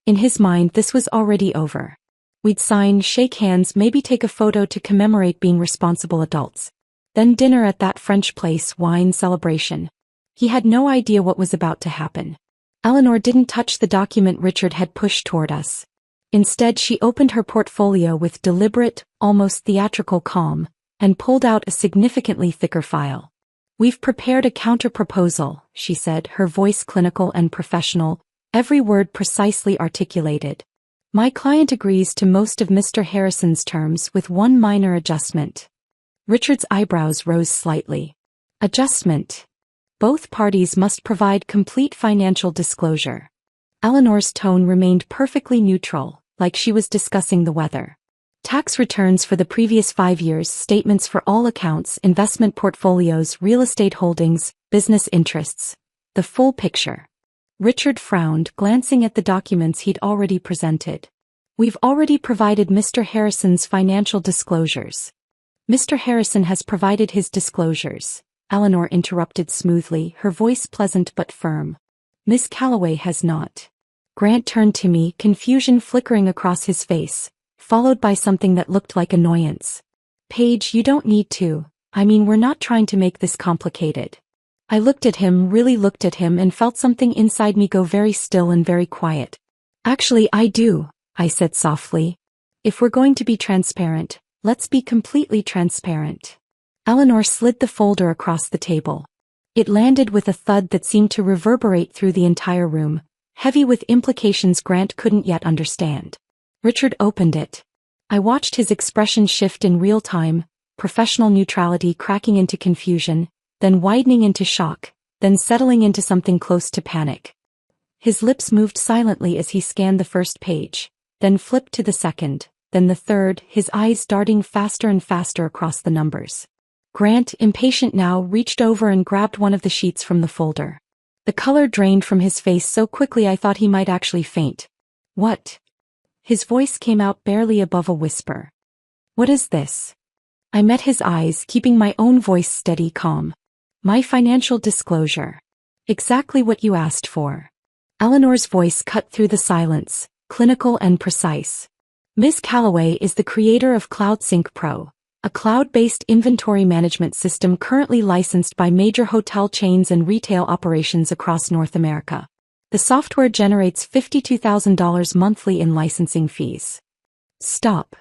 In his mind this was already over. We'd sign, shake hands, maybe take a photo to commemorate being responsible adults. Then dinner at that French place, wine, celebration. He had no idea what was about to happen. Eleanor didn't touch the document Richard had pushed toward us. Instead she opened her portfolio with deliberate, almost theatrical calm, and pulled out a significantly thicker file. "We've prepared a counter-proposal," she said, her voice clinical and professional, every word precisely articulated. "My client agrees to most of Mr. Harrison's terms with one minor adjustment." Richard's eyebrows rose slightly. "Adjustment. Both parties must provide complete financial disclosure." Eleanor's tone remained perfectly neutral, like she was discussing the weather. "Tax returns for the previous 5 years, statements for all accounts, investment portfolios, real estate holdings, business interests. The full picture." Richard frowned, glancing at the documents he'd already presented. "We've already provided Mr. Harrison's financial disclosures." "Mr. Harrison has provided his disclosures," Eleanor interrupted smoothly, her voice pleasant but firm. "Miss Calloway has not." Grant turned to me, confusion flickering across his face, followed by something that looked like annoyance. "Paige, you don't need to. I mean, we're not trying to make this complicated." I looked at him, really looked at him, and felt something inside me go very still and very quiet. "Actually, I do," I said softly. "If we're going to be transparent, let's be completely transparent." Eleanor slid the folder across the table. It landed with a thud that seemed to reverberate through the entire room, heavy with implications Grant couldn't yet understand. Richard opened it. I watched his expression shift in real time, professional neutrality cracking into confusion, then widening into shock, then settling into something close to panic. His lips moved silently as he scanned the first page, then flipped to the second, then the third, his eyes darting faster and faster across the numbers. Grant, impatient now, reached over and grabbed one of the sheets from the folder. The color drained from his face so quickly I thought he might actually faint. "What?" His voice came out barely above a whisper. "What is this?" I met his eyes, keeping my own voice steady, calm. "My financial disclosure. Exactly what you asked for." Eleanor's voice cut through the silence, clinical and precise. "Ms. Calloway is the creator of CloudSync Pro, a cloud-based inventory management system currently licensed by major hotel chains and retail operations across North America. The software generates $52,000 monthly in licensing fees." "Stop."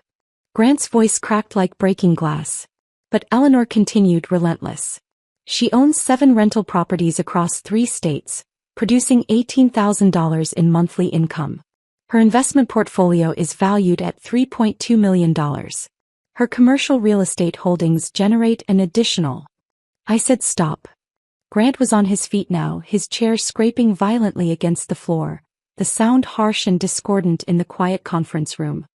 Grant's voice cracked like breaking glass. But Eleanor continued, relentless. "She owns 7 rental properties across 3 states, producing $18,000 in monthly income. Her investment portfolio is valued at $3.2 million. Her commercial real estate holdings generate an additional. I said stop. Grant was on his feet now, his chair scraping violently against the floor, the sound harsh and discordant in the quiet conference room.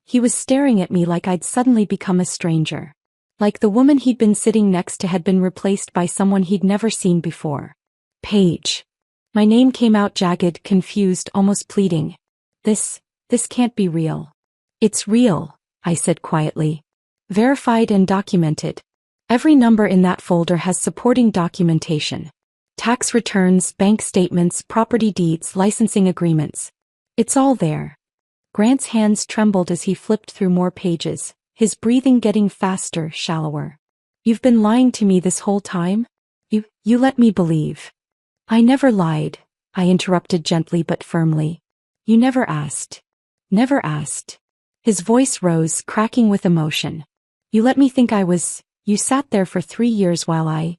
He was staring at me like I'd suddenly become a stranger. Like the woman he'd been sitting next to had been replaced by someone he'd never seen before. Paige. My name came out jagged, confused, almost pleading. This can't be real. It's real, I said quietly. Verified and documented. Every number in that folder has supporting documentation. Tax returns, bank statements, property deeds, licensing agreements. It's all there. Grant's hands trembled as he flipped through more pages, his breathing getting faster, shallower. You've been lying to me this whole time? You let me believe. I never lied, I interrupted gently but firmly. You never asked. Never asked. His voice rose, cracking with emotion. You let me think you sat there for 3 years while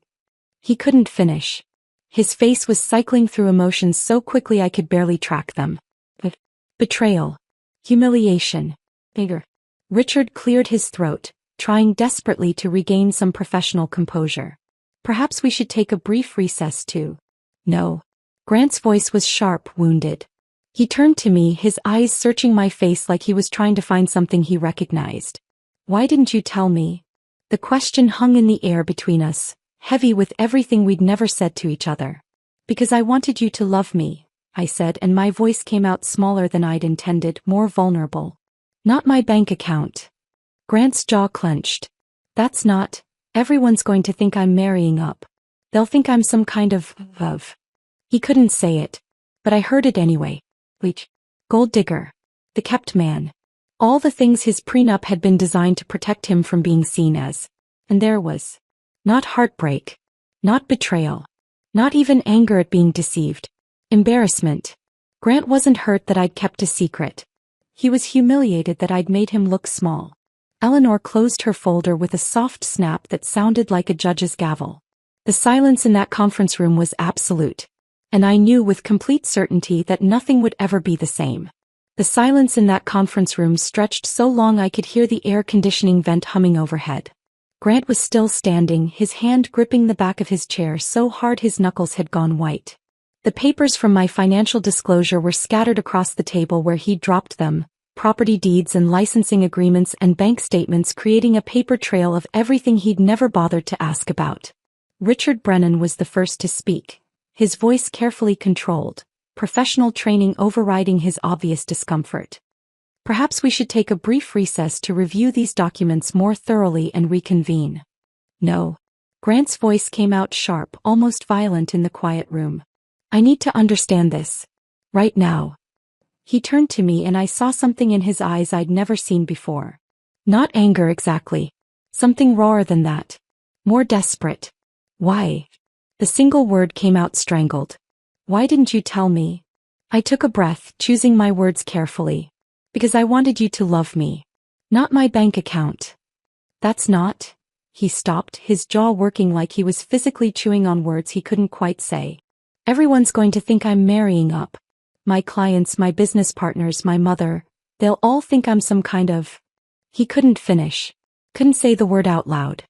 He couldn't finish. His face was cycling through emotions so quickly I could barely track them. Betrayal. Humiliation. Bigger. Richard cleared his throat, trying desperately to regain some professional composure. Perhaps we should take a brief recess too. No. Grant's voice was sharp, wounded. He turned to me, his eyes searching my face like he was trying to find something he recognized. Why didn't you tell me? The question hung in the air between us, heavy with everything we'd never said to each other. Because I wanted you to love me, I said, and my voice came out smaller than I'd intended, more vulnerable. Not my bank account. Grant's jaw clenched. That's not. Everyone's going to think I'm marrying up. They'll think I'm some kind of. He couldn't say it. But I heard it anyway. Gold digger. The kept man. All the things his prenup had been designed to protect him from being seen as. And there was. Not heartbreak. Not betrayal. Not even anger at being deceived. Embarrassment. Grant wasn't hurt that I'd kept a secret. He was humiliated that I'd made him look small. Eleanor closed her folder with a soft snap that sounded like a judge's gavel. The silence in that conference room was absolute. And I knew with complete certainty that nothing would ever be the same. The silence in that conference room stretched so long I could hear the air conditioning vent humming overhead. Grant was still standing, his hand gripping the back of his chair so hard his knuckles had gone white. The papers from my financial disclosure were scattered across the table where he'd dropped them, property deeds and licensing agreements and bank statements, creating a paper trail of everything he'd never bothered to ask about. Richard Brennan was the first to speak, his voice carefully controlled, professional training overriding his obvious discomfort. Perhaps we should take a brief recess to review these documents more thoroughly and reconvene. No. Grant's voice came out sharp, almost violent in the quiet room. I need to understand this. Right now. He turned to me and I saw something in his eyes I'd never seen before. Not anger exactly. Something rawer than that. More desperate. Why? The single word came out strangled. Why didn't you tell me? I took a breath, choosing my words carefully. Because I wanted you to love me. Not my bank account. That's not. He stopped, his jaw working like he was physically chewing on words he couldn't quite say. Everyone's going to think I'm marrying up. My clients, my business partners, my mother, they'll all think I'm some kind of. He couldn't finish. Couldn't say the word out loud.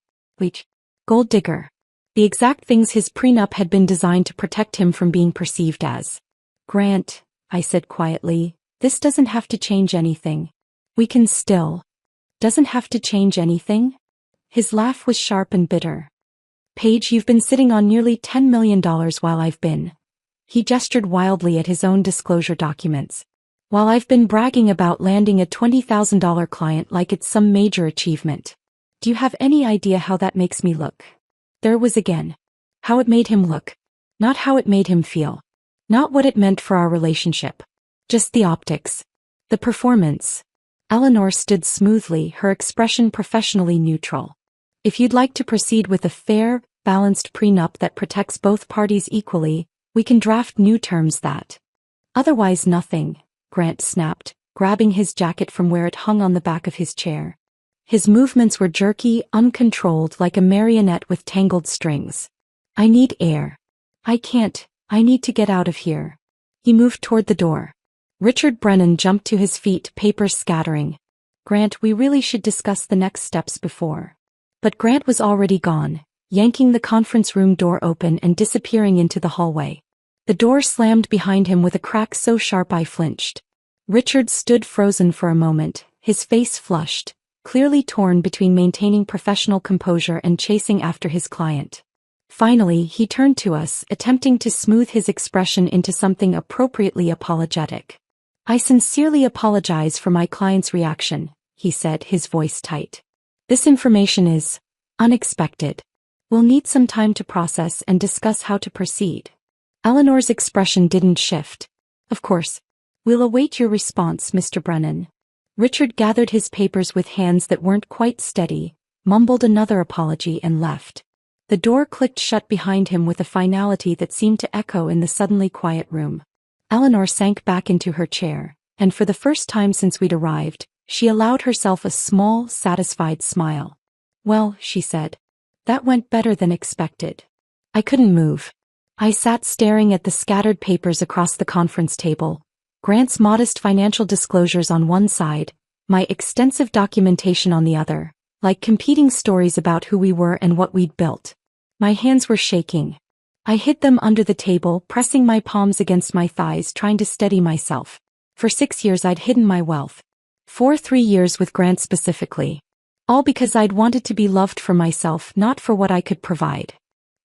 Gold digger. The exact things his prenup had been designed to protect him from being perceived as. Grant, I said quietly, this doesn't have to change anything. We can still. Doesn't have to change anything? His laugh was sharp and bitter. Paige, you've been sitting on nearly $10 million while I've been. He gestured wildly at his own disclosure documents. While I've been bragging about landing a $20,000 client like it's some major achievement. Do you have any idea how that makes me look? There was again. How it made him look. Not how it made him feel. Not what it meant for our relationship. Just the optics. The performance. Eleanor stood smoothly, her expression professionally neutral. If you'd like to proceed with a fair, balanced prenup that protects both parties equally, we can draft new terms that. Otherwise nothing, Grant snapped, grabbing his jacket from where it hung on the back of his chair. His movements were jerky, uncontrolled like a marionette with tangled strings. I need air. I can't, I need to get out of here. He moved toward the door. Richard Brennan jumped to his feet, papers scattering. Grant, we really should discuss the next steps before. But Grant was already gone, yanking the conference room door open and disappearing into the hallway. The door slammed behind him with a crack so sharp I flinched. Richard stood frozen for a moment, his face flushed, clearly torn between maintaining professional composure and chasing after his client. Finally, he turned to us, attempting to smooth his expression into something appropriately apologetic. I sincerely apologize for my client's reaction, he said, his voice tight. This information is unexpected. We'll need some time to process and discuss how to proceed. Eleanor's expression didn't shift. Of course. We'll await your response, Mr. Brennan. Richard gathered his papers with hands that weren't quite steady, mumbled another apology and left. The door clicked shut behind him with a finality that seemed to echo in the suddenly quiet room. Eleanor sank back into her chair, and for the first time since we'd arrived, she allowed herself a small, satisfied smile. Well, she said. That went better than expected. I couldn't move. I sat staring at the scattered papers across the conference table, Grant's modest financial disclosures on one side, my extensive documentation on the other, like competing stories about who we were and what we'd built. My hands were shaking. I hid them under the table, pressing my palms against my thighs, trying to steady myself. For 6 years I'd hidden my wealth. For 3 years with Grant specifically. All because I'd wanted to be loved for myself, not for what I could provide.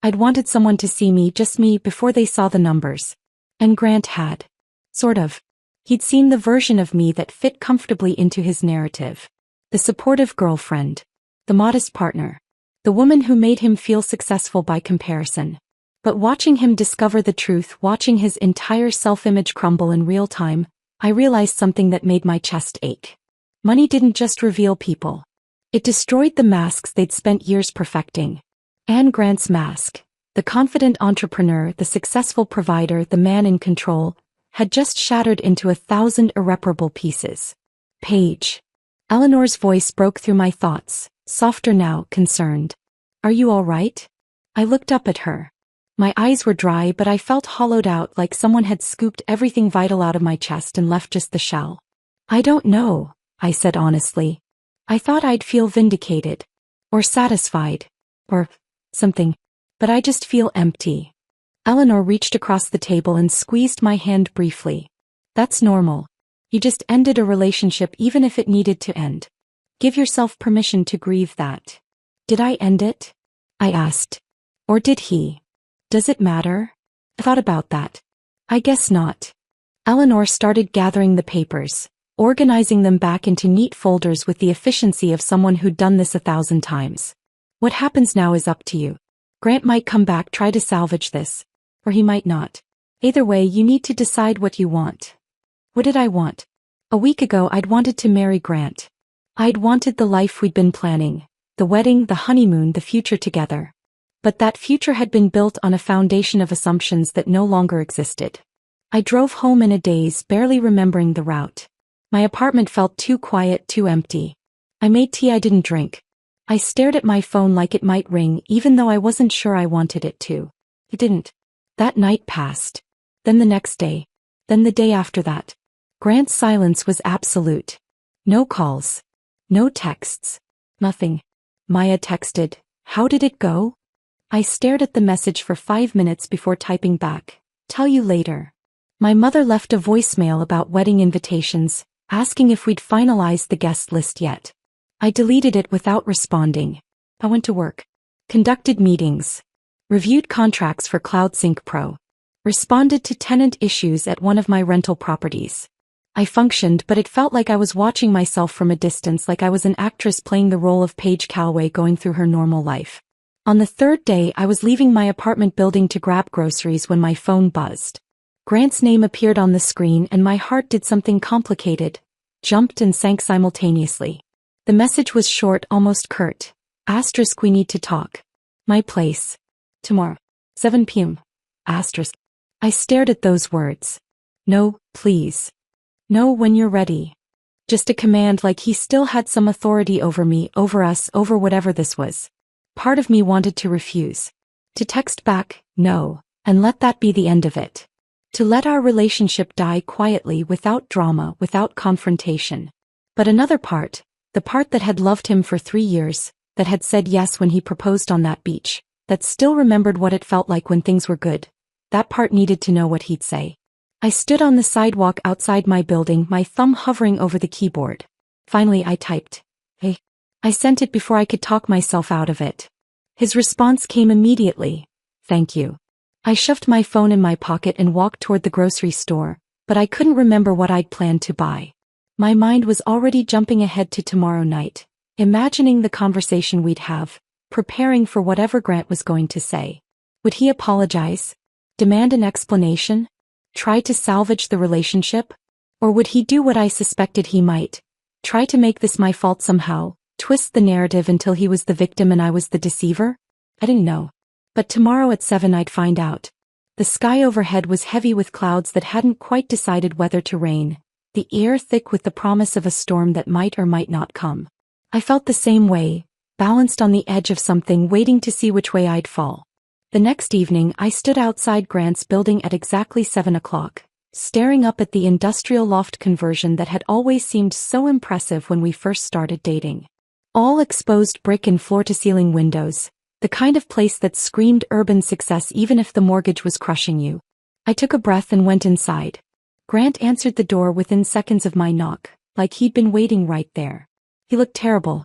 I'd wanted someone to see me, just me, before they saw the numbers. And Grant had. Sort of. He'd seen the version of me that fit comfortably into his narrative. The supportive girlfriend. The modest partner. The woman who made him feel successful by comparison. But watching him discover the truth, watching his entire self-image crumble in real time, I realized something that made my chest ache. Money didn't just reveal people. It destroyed the masks they'd spent years perfecting. Anne Grant's mask, the confident entrepreneur, the successful provider, the man in control, had just shattered into 1,000 irreparable pieces. Paige. Eleanor's voice broke through my thoughts, softer now, concerned. Are you all right? I looked up at her. My eyes were dry, but I felt hollowed out, like someone had scooped everything vital out of my chest and left just the shell. I don't know, I said honestly. I thought I'd feel vindicated. Or satisfied. Or something. But I just feel empty. Eleanor reached across the table and squeezed my hand briefly. That's normal. You just ended a relationship even if it needed to end. Give yourself permission to grieve that. Did I end it? I asked. Or did he? Does it matter? I thought about that. I guess not. Eleanor started gathering the papers, organizing them back into neat folders with the efficiency of someone who'd done this 1,000 times. What happens now is up to you. Grant might come back, try to salvage this. Or he might not. Either way, you need to decide what you want. What did I want? A week ago I'd wanted to marry Grant. I'd wanted the life we'd been planning. The wedding, the honeymoon, the future together. But that future had been built on a foundation of assumptions that no longer existed. I drove home in a daze, barely remembering the route. My apartment felt too quiet, too empty. I made tea I didn't drink. I stared at my phone like it might ring, even though I wasn't sure I wanted it to. It didn't. That night passed. Then the next day. Then the day after that. Grant's silence was absolute. No calls. No texts. Nothing. Maya texted, "How did it go?" I stared at the message for 5 minutes before typing back, "Tell you later." My mother left a voicemail about wedding invitations, asking if we'd finalized the guest list yet. I deleted it without responding. I went to work. Conducted meetings. Reviewed contracts for CloudSync Pro. Responded to tenant issues at one of my rental properties. I functioned, but it felt like I was watching myself from a distance, like I was an actress playing the role of Paige Calloway going through her normal life. On the third day, I was leaving my apartment building to grab groceries when my phone buzzed. Grant's name appeared on the screen and my heart did something complicated, jumped and sank simultaneously. The message was short, almost curt. Asterisk, we need to talk. My place. Tomorrow. 7 p.m. Asterisk. I stared at those words. No, please. No, when you're ready. Just a command, like he still had some authority over me, over us, over whatever this was. Part of me wanted to refuse. To text back, no, and let that be the end of it. To let our relationship die quietly without drama, without confrontation. But another part, the part that had loved him for 3 years, that had said yes when he proposed on that beach, that still remembered what it felt like when things were good, that part needed to know what he'd say. I stood on the sidewalk outside my building, my thumb hovering over the keyboard. Finally I typed, "Hey." I sent it before I could talk myself out of it. His response came immediately, "Thank you." I shoved my phone in my pocket and walked toward the grocery store, but I couldn't remember what I'd planned to buy. My mind was already jumping ahead to tomorrow night, imagining the conversation we'd have, preparing for whatever Grant was going to say. Would he apologize? Demand an explanation? Try to salvage the relationship? Or would he do what I suspected he might? Try to make this my fault somehow, twist the narrative until he was the victim and I was the deceiver? I didn't know. But tomorrow at 7 I'd find out. The sky overhead was heavy with clouds that hadn't quite decided whether to rain, the air thick with the promise of a storm that might or might not come. I felt the same way, balanced on the edge of something, waiting to see which way I'd fall. The next evening I stood outside Grant's building at exactly 7 o'clock, staring up at the industrial loft conversion that had always seemed so impressive when we first started dating. All exposed brick and floor-to-ceiling windows, the kind of place that screamed urban success even if the mortgage was crushing you. I took a breath and went inside. Grant answered the door within seconds of my knock, like he'd been waiting right there. He looked terrible.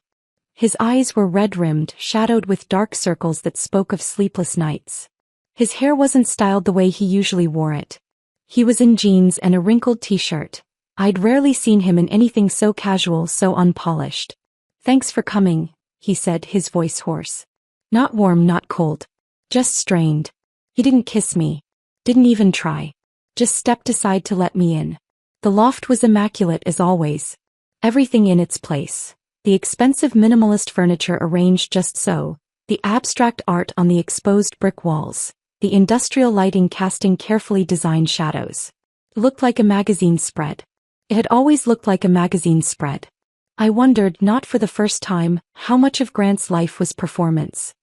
His eyes were red-rimmed, shadowed with dark circles that spoke of sleepless nights. His hair wasn't styled the way he usually wore it. He was in jeans and a wrinkled t-shirt. I'd rarely seen him in anything so casual, so unpolished. "Thanks for coming," he said, his voice hoarse. Not warm, not cold. Just strained. He didn't kiss me. Didn't even try. Just stepped aside to let me in. The loft was immaculate as always. Everything in its place. The expensive minimalist furniture arranged just so, the abstract art on the exposed brick walls, the industrial lighting casting carefully designed shadows. It looked like a magazine spread. It had always looked like a magazine spread. I wondered, not for the first time, how much of Grant's life was performance.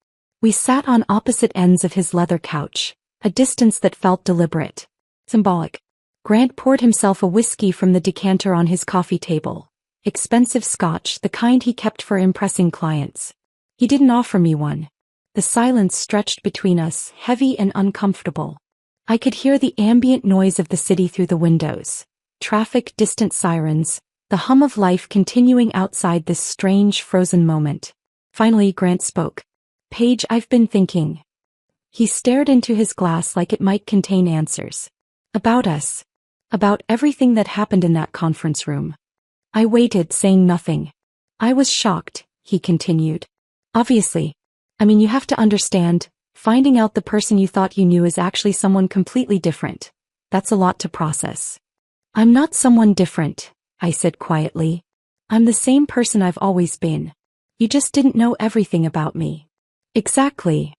We sat on opposite ends of his leather couch, a distance that felt deliberate. Symbolic. Grant poured himself a whiskey from the decanter on his coffee table. Expensive scotch, the kind he kept for impressing clients. He didn't offer me one. The silence stretched between us, heavy and uncomfortable. I could hear the ambient noise of the city through the windows. Traffic, distant sirens, the hum of life continuing outside this strange, frozen moment. Finally, Grant spoke. "Paige, I've been thinking." He stared into his glass like it might contain answers. About us. About everything that happened in that conference room. I waited, saying nothing. "I was shocked," he continued. "Obviously. I mean, you have to understand, finding out the person you thought you knew is actually someone completely different. That's a lot to process." "I'm not someone different," I said quietly. "I'm the same person I've always been. You just didn't know everything about me." "Exactly."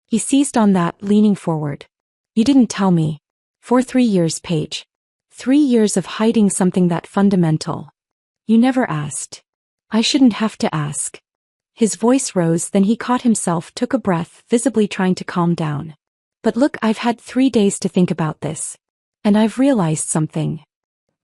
He seized on that, leaning forward. "You didn't tell me. For 3 years, Paige. 3 years of hiding something that fundamental. You never asked. I shouldn't have to ask." His voice rose, then he caught himself, took a breath, visibly trying to calm down. "But look, I've had 3 days to think about this. And I've realized something."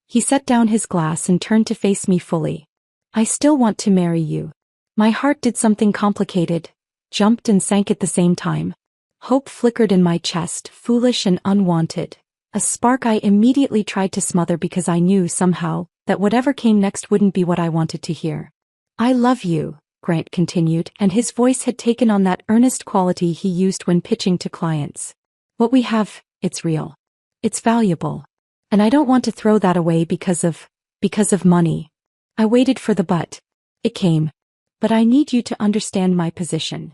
He set down his glass and turned to face me fully. "I still want to marry you." My heart did something complicated, jumped and sank at the same time. Hope flickered in my chest, foolish and unwanted. A spark I immediately tried to smother because I knew, somehow, that whatever came next wouldn't be what I wanted to hear. "I love you," Grant continued, and his voice had taken on that earnest quality he used when pitching to clients. "What we have, it's real. It's valuable. And I don't want to throw that away because of money." I waited for the but. It came. "But I need you to understand my position."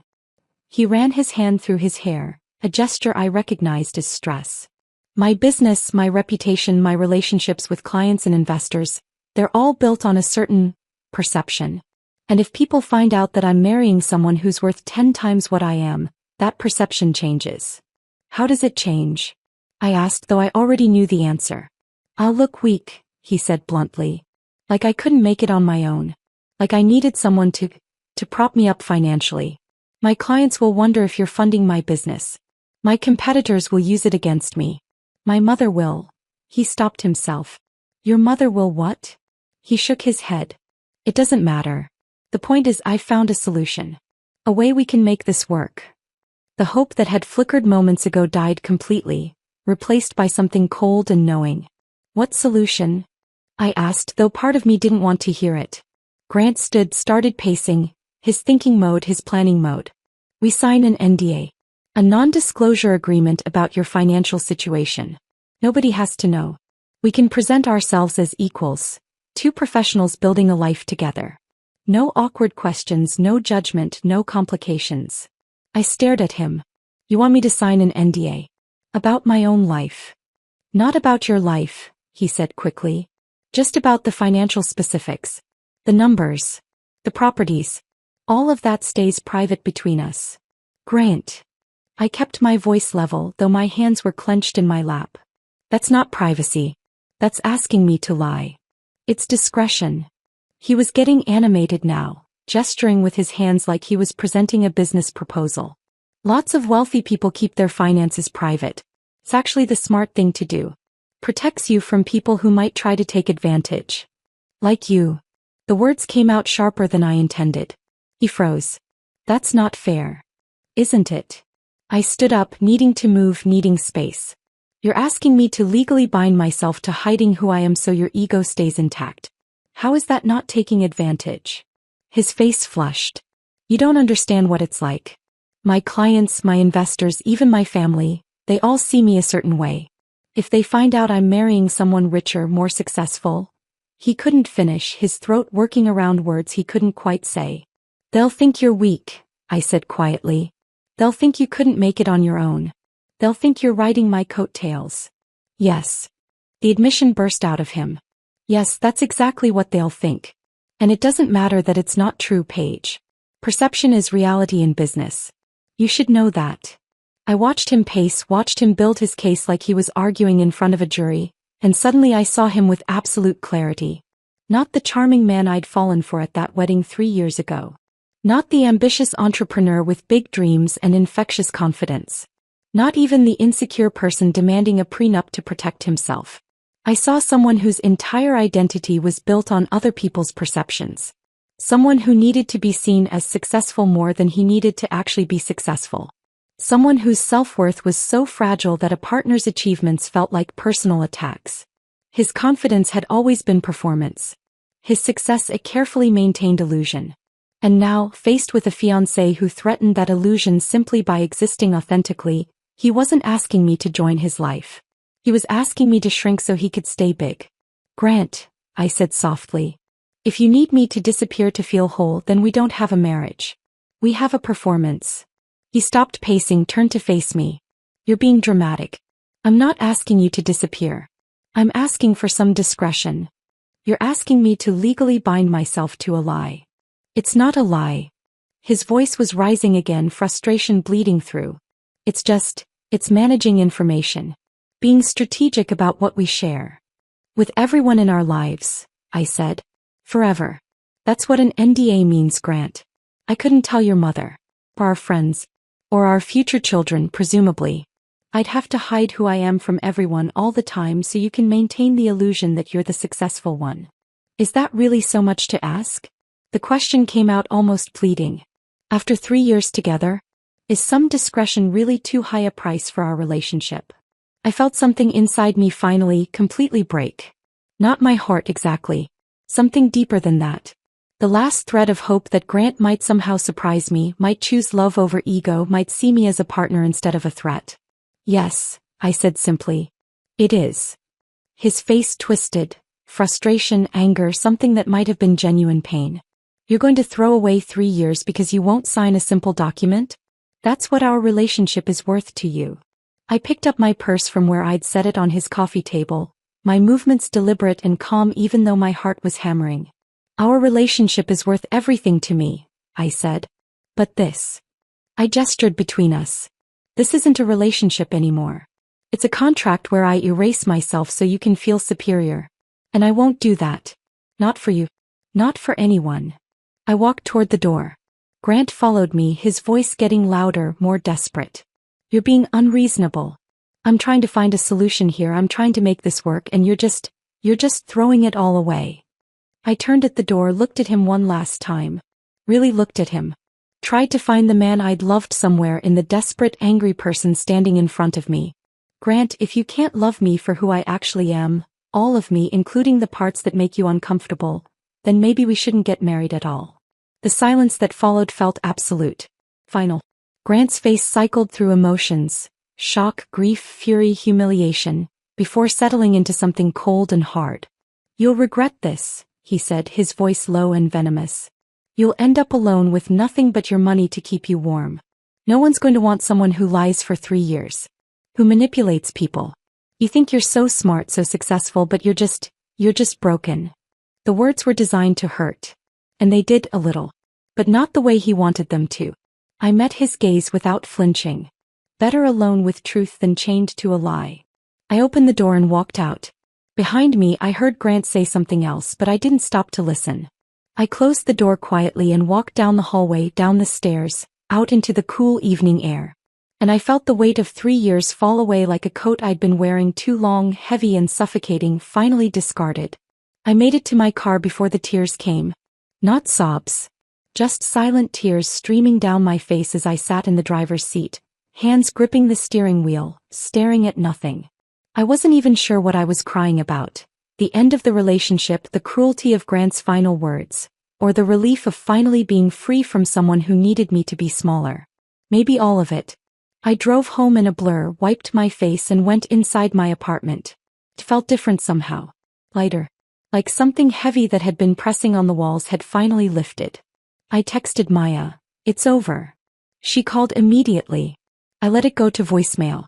He ran his hand through his hair, a gesture I recognized as stress. "My business, my reputation, my relationships with clients and investors, they're all built on a certain perception. And if people find out that I'm marrying someone who's worth 10 times what I am, that perception changes." "How does it change?" I asked, though I already knew the answer. "I'll look weak," he said bluntly. "Like I couldn't make it on my own. Like I needed someone to prop me up financially. My clients will wonder if you're funding my business. My competitors will use it against me. My mother will. He stopped himself. Your mother will what? He shook his head. It doesn't matter. The point is I found a solution. A way we can make this work. The hope that had flickered moments ago died completely, replaced by something cold and knowing. What solution? I asked, though part of me didn't want to hear it. Grant started pacing, his thinking mode, his planning mode. We sign an NDA. A non-disclosure agreement about your financial situation. Nobody has to know. We can present ourselves as equals, two professionals building a life together. No awkward questions, no judgment, no complications. I stared at him. You want me to sign an NDA? About my own life. Not about your life, he said quickly. Just about the financial specifics. The numbers. The properties. All of that stays private between us. Grant. I kept my voice level, though my hands were clenched in my lap. That's not privacy. That's asking me to lie. It's discretion. He was getting animated now, gesturing with his hands like he was presenting a business proposal. Lots of wealthy people keep their finances private. It's actually the smart thing to do. Protects you from people who might try to take advantage. Like you. The words came out sharper than I intended. He froze. That's not fair. Isn't it? I stood up, needing to move, needing space. You're asking me to legally bind myself to hiding who I am so your ego stays intact. How is that not taking advantage? His face flushed. You don't understand what it's like. My clients, my investors, even my family, they all see me a certain way. If they find out I'm marrying someone richer, more successful. He couldn't finish, his throat working around words he couldn't quite say. They'll think you're weak, I said quietly. They'll think you couldn't make it on your own. They'll think you're riding my coattails. Yes. The admission burst out of him. Yes, that's exactly what they'll think. And it doesn't matter that it's not true, Paige. Perception is reality in business. You should know that. I watched him pace, watched him build his case like he was arguing in front of a jury, and suddenly I saw him with absolute clarity. Not the charming man I'd fallen for at that wedding 3 years ago. Not the ambitious entrepreneur with big dreams and infectious confidence. Not even the insecure person demanding a prenup to protect himself. I saw someone whose entire identity was built on other people's perceptions. Someone who needed to be seen as successful more than he needed to actually be successful. Someone whose self-worth was so fragile that a partner's achievements felt like personal attacks. His confidence had always been performance. His success a carefully maintained illusion. And now, faced with a fiancé who threatened that illusion simply by existing authentically, he wasn't asking me to join his life. He was asking me to shrink so he could stay big. Grant, I said softly. If you need me to disappear to feel whole, then we don't have a marriage. We have a performance. He stopped pacing, turned to face me. You're being dramatic. I'm not asking you to disappear. I'm asking for some discretion. You're asking me to legally bind myself to a lie. It's not a lie. His voice was rising again, frustration bleeding through. It's managing information. Being strategic about what we share. With everyone in our lives, I said. Forever. That's what an NDA means, Grant. I couldn't tell your mother. Or our friends. Or our future children, presumably. I'd have to hide who I am from everyone all the time so you can maintain the illusion that you're the successful one. Is that really so much to ask? The question came out almost pleading. After 3 years together? Is some discretion really too high a price for our relationship? I felt something inside me finally, completely break. Not my heart exactly. Something deeper than that. The last thread of hope that Grant might somehow surprise me, might choose love over ego, might see me as a partner instead of a threat. Yes, I said simply. It is. His face twisted. Frustration, anger, something that might have been genuine pain. You're going to throw away 3 years because you won't sign a simple document? That's what our relationship is worth to you. I picked up my purse from where I'd set it on his coffee table, my movements deliberate and calm even though my heart was hammering. Our relationship is worth everything to me, I said. But this. I gestured between us. This isn't a relationship anymore. It's a contract where I erase myself so you can feel superior. And I won't do that. Not for you. Not for anyone. I walked toward the door. Grant followed me, his voice getting louder, more desperate. You're being unreasonable. I'm trying to find a solution here. I'm trying to make this work and you're just throwing it all away. I turned at the door, looked at him one last time. Really looked at him. Tried to find the man I'd loved somewhere in the desperate, angry person standing in front of me. Grant, if you can't love me for who I actually am, all of me, including the parts that make you uncomfortable, then maybe we shouldn't get married at all. The silence that followed felt absolute. Final. Grant's face cycled through emotions, shock, grief, fury, humiliation, before settling into something cold and hard. You'll regret this, he said, his voice low and venomous. You'll end up alone with nothing but your money to keep you warm. No one's going to want someone who lies for 3 years. Who manipulates people. You think you're so smart, so successful, but you're just broken. The words were designed to hurt. And they did a little. But not the way he wanted them to. I met his gaze without flinching. Better alone with truth than chained to a lie. I opened the door and walked out. Behind me I heard Grant say something else, but I didn't stop to listen. I closed the door quietly and walked down the hallway, down the stairs, out into the cool evening air. And I felt the weight of 3 years fall away like a coat I'd been wearing too long, heavy and suffocating, finally discarded. I made it to my car before the tears came. Not sobs. Just silent tears streaming down my face as I sat in the driver's seat, hands gripping the steering wheel, staring at nothing. I wasn't even sure what I was crying about. The end of the relationship, the cruelty of Grant's final words, or the relief of finally being free from someone who needed me to be smaller. Maybe all of it. I drove home in a blur, wiped my face and went inside my apartment. It felt different somehow. Lighter. Like something heavy that had been pressing on the walls had finally lifted. I texted Maya. It's over. She called immediately. I let it go to voicemail.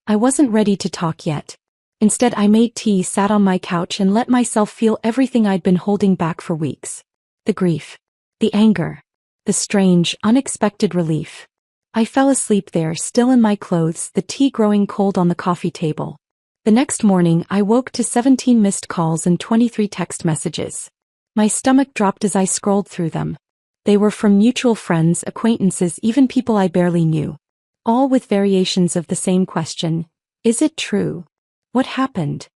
I wasn't ready to talk yet. Instead I made tea, sat on my couch and let myself feel everything I'd been holding back for weeks. The grief. The anger. The strange, unexpected relief. I fell asleep there, still in my clothes, the tea growing cold on the coffee table. The next morning I woke to 17 missed calls and 23 text messages. My stomach dropped as I scrolled through them. They were from mutual friends, acquaintances, even people I barely knew. All with variations of the same question. Is it true? What happened?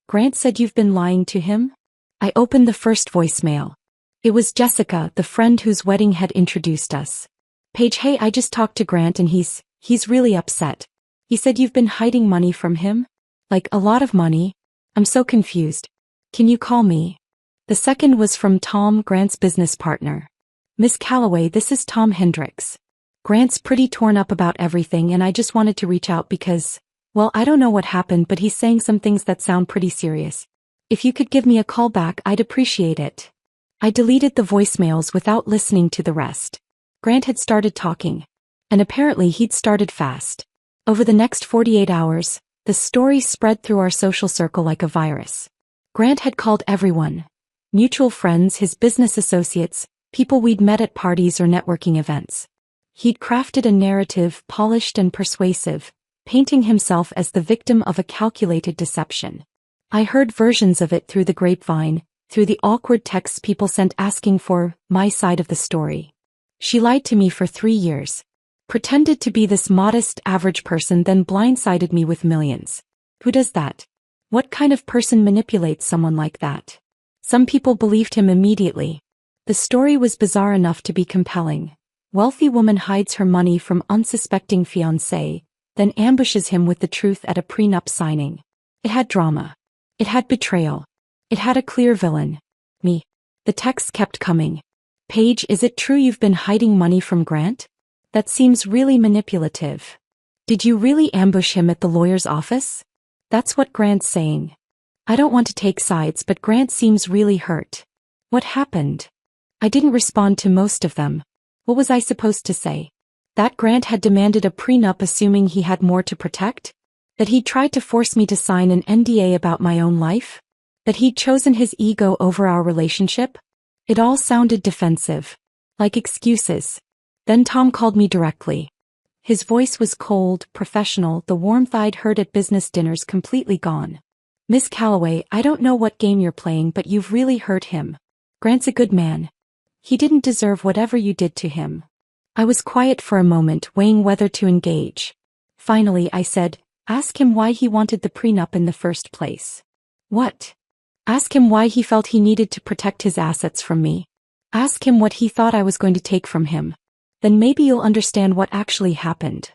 Grant said you've been lying to him? I opened the first voicemail. It was Jessica, the friend whose wedding had introduced us. Paige, hey, I just talked to Grant and he's really upset. He said you've been hiding money from him? Like a lot of money? I'm so confused. Can you call me? The second was from Tom, Grant's business partner. Miss Calloway, this is Tom Hendricks. Grant's pretty torn up about everything and I just wanted to reach out because, well, I don't know what happened, but he's saying some things that sound pretty serious. If you could give me a call back, I'd appreciate it. I deleted the voicemails without listening to the rest. Grant had started talking. And apparently he'd started fast. Over the next 48 hours, the story spread through our social circle like a virus. Grant had called everyone. Mutual friends, his business associates, people we'd met at parties or networking events. He'd crafted a narrative, polished and persuasive, painting himself as the victim of a calculated deception. I heard versions of it through the grapevine, through the awkward texts people sent asking for my side of the story. She lied to me for 3 years. Pretended to be this modest, average person, then blindsided me with millions. Who does that? What kind of person manipulates someone like that? Some people believed him immediately. The story was bizarre enough to be compelling. Wealthy woman hides her money from unsuspecting fiancé, then ambushes him with the truth at a prenup signing. It had drama. It had betrayal. It had a clear villain. Me. The texts kept coming. Paige, is it true you've been hiding money from Grant? That seems really manipulative. Did you really ambush him at the lawyer's office? That's what Grant's saying. I don't want to take sides, but Grant seems really hurt. What happened? I didn't respond to most of them. What was I supposed to say? That Grant had demanded a prenup assuming he had more to protect? That he'd tried to force me to sign an NDA about my own life? That he'd chosen his ego over our relationship? It all sounded defensive. Like excuses. Then Tom called me directly. His voice was cold, professional, the warmth I'd heard at business dinners completely gone. Miss Calloway, I don't know what game you're playing, but you've really hurt him. Grant's a good man. He didn't deserve whatever you did to him. I was quiet for a moment, weighing whether to engage. Finally, I said, Ask him why he wanted the prenup in the first place. What? Ask him why he felt he needed to protect his assets from me. Ask him what he thought I was going to take from him. Then maybe you'll understand what actually happened.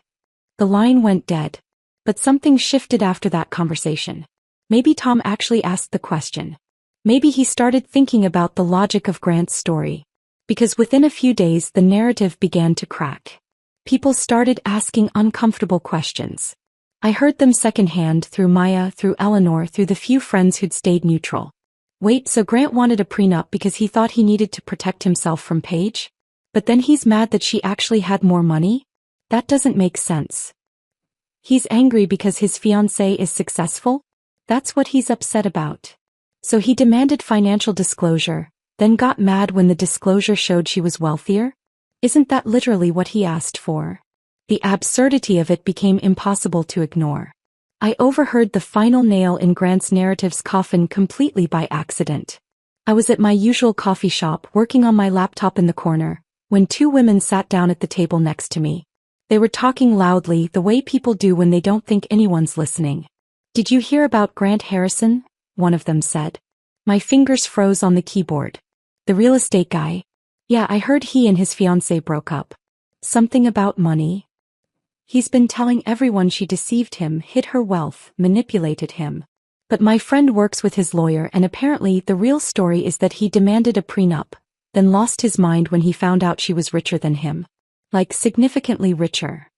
The line went dead. But something shifted after that conversation. Maybe Tom actually asked the question. Maybe he started thinking about the logic of Grant's story. Because within a few days the narrative began to crack. People started asking uncomfortable questions. I heard them secondhand through Maya, through Eleanor, through the few friends who'd stayed neutral. Wait, so Grant wanted a prenup because he thought he needed to protect himself from Paige? But then he's mad that she actually had more money? That doesn't make sense. He's angry because his fiancé is successful? That's what he's upset about. So he demanded financial disclosure, then got mad when the disclosure showed she was wealthier? Isn't that literally what he asked for? The absurdity of it became impossible to ignore. I overheard the final nail in Grant's narrative's coffin completely by accident. I was at my usual coffee shop working on my laptop in the corner, when two women sat down at the table next to me. They were talking loudly, the way people do when they don't think anyone's listening. "Did you hear about Grant Harrison?" one of them said. My fingers froze on the keyboard. "The real estate guy?" "Yeah, I heard he and his fiancée broke up." "Something about money?" "He's been telling everyone she deceived him, hid her wealth, manipulated him. But my friend works with his lawyer and apparently the real story is that he demanded a prenup, then lost his mind when he found out she was richer than him. Like significantly richer."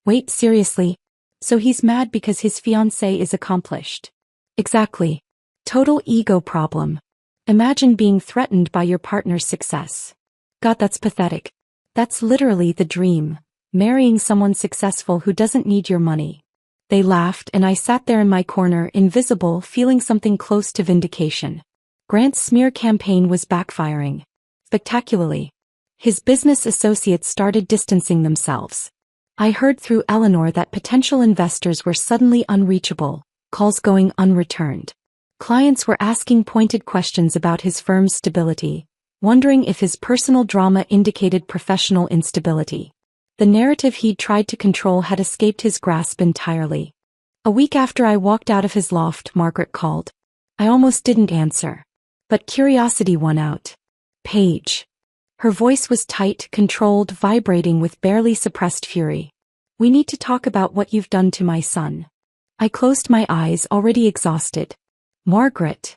"Wait, seriously? So he's mad because his fiancée is accomplished?" "Exactly. Total ego problem. Imagine being threatened by your partner's success. God, that's pathetic. That's literally the dream. Marrying someone successful who doesn't need your money." They laughed and I sat there in my corner, invisible, feeling something close to vindication. Grant's smear campaign was backfiring. Spectacularly. His business associates started distancing themselves. I heard through Eleanor that potential investors were suddenly unreachable, calls going unreturned. Clients were asking pointed questions about his firm's stability, wondering if his personal drama indicated professional instability. The narrative he'd tried to control had escaped his grasp entirely. A week after I walked out of his loft, Margaret called. I almost didn't answer. But curiosity won out. "Paige." Her voice was tight, controlled, vibrating with barely suppressed fury. "We need to talk about what you've done to my son." I closed my eyes, already exhausted. "Margaret.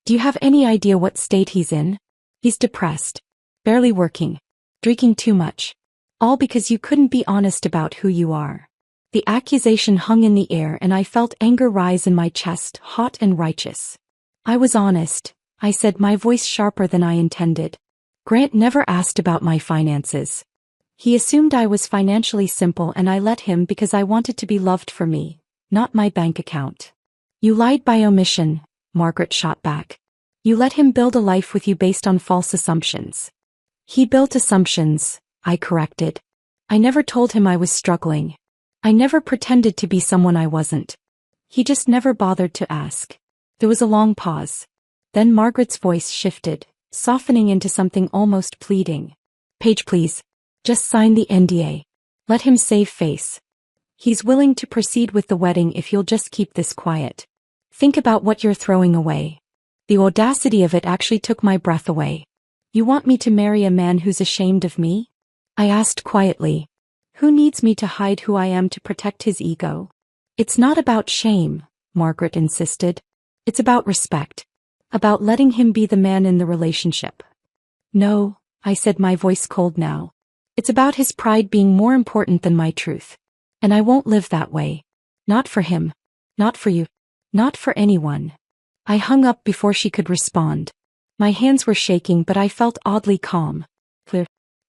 Do you have any idea what state he's in? He's depressed. Barely working. Drinking too much. All because you couldn't be honest about who you are." The accusation hung in the air and I felt anger rise in my chest, hot and righteous. "I was honest," I said, my voice sharper than I intended. "Grant never asked about my finances. He assumed I was financially simple and I let him because I wanted to be loved for me, not my bank account." "You lied by omission," Margaret shot back. "You let him build a life with you based on false assumptions." "He built assumptions," I corrected. "I never told him I was struggling. I never pretended to be someone I wasn't. He just never bothered to ask." There was a long pause. Then Margaret's voice shifted, softening into something almost pleading. "Paige, please. Just sign the NDA. Let him save face. He's willing to proceed with the wedding if you'll just keep this quiet. Think about what you're throwing away." The audacity of it actually took my breath away. "You want me to marry a man who's ashamed of me?" I asked quietly. "Who needs me to hide who I am to protect his ego?" "It's not about shame," Margaret insisted. "It's about respect. About letting him be the man in the relationship." "No," I said, my voice cold now. "It's about his pride being more important than my truth. And I won't live that way. Not for him. Not for you. Not for anyone." I hung up before she could respond. My hands were shaking but I felt oddly calm.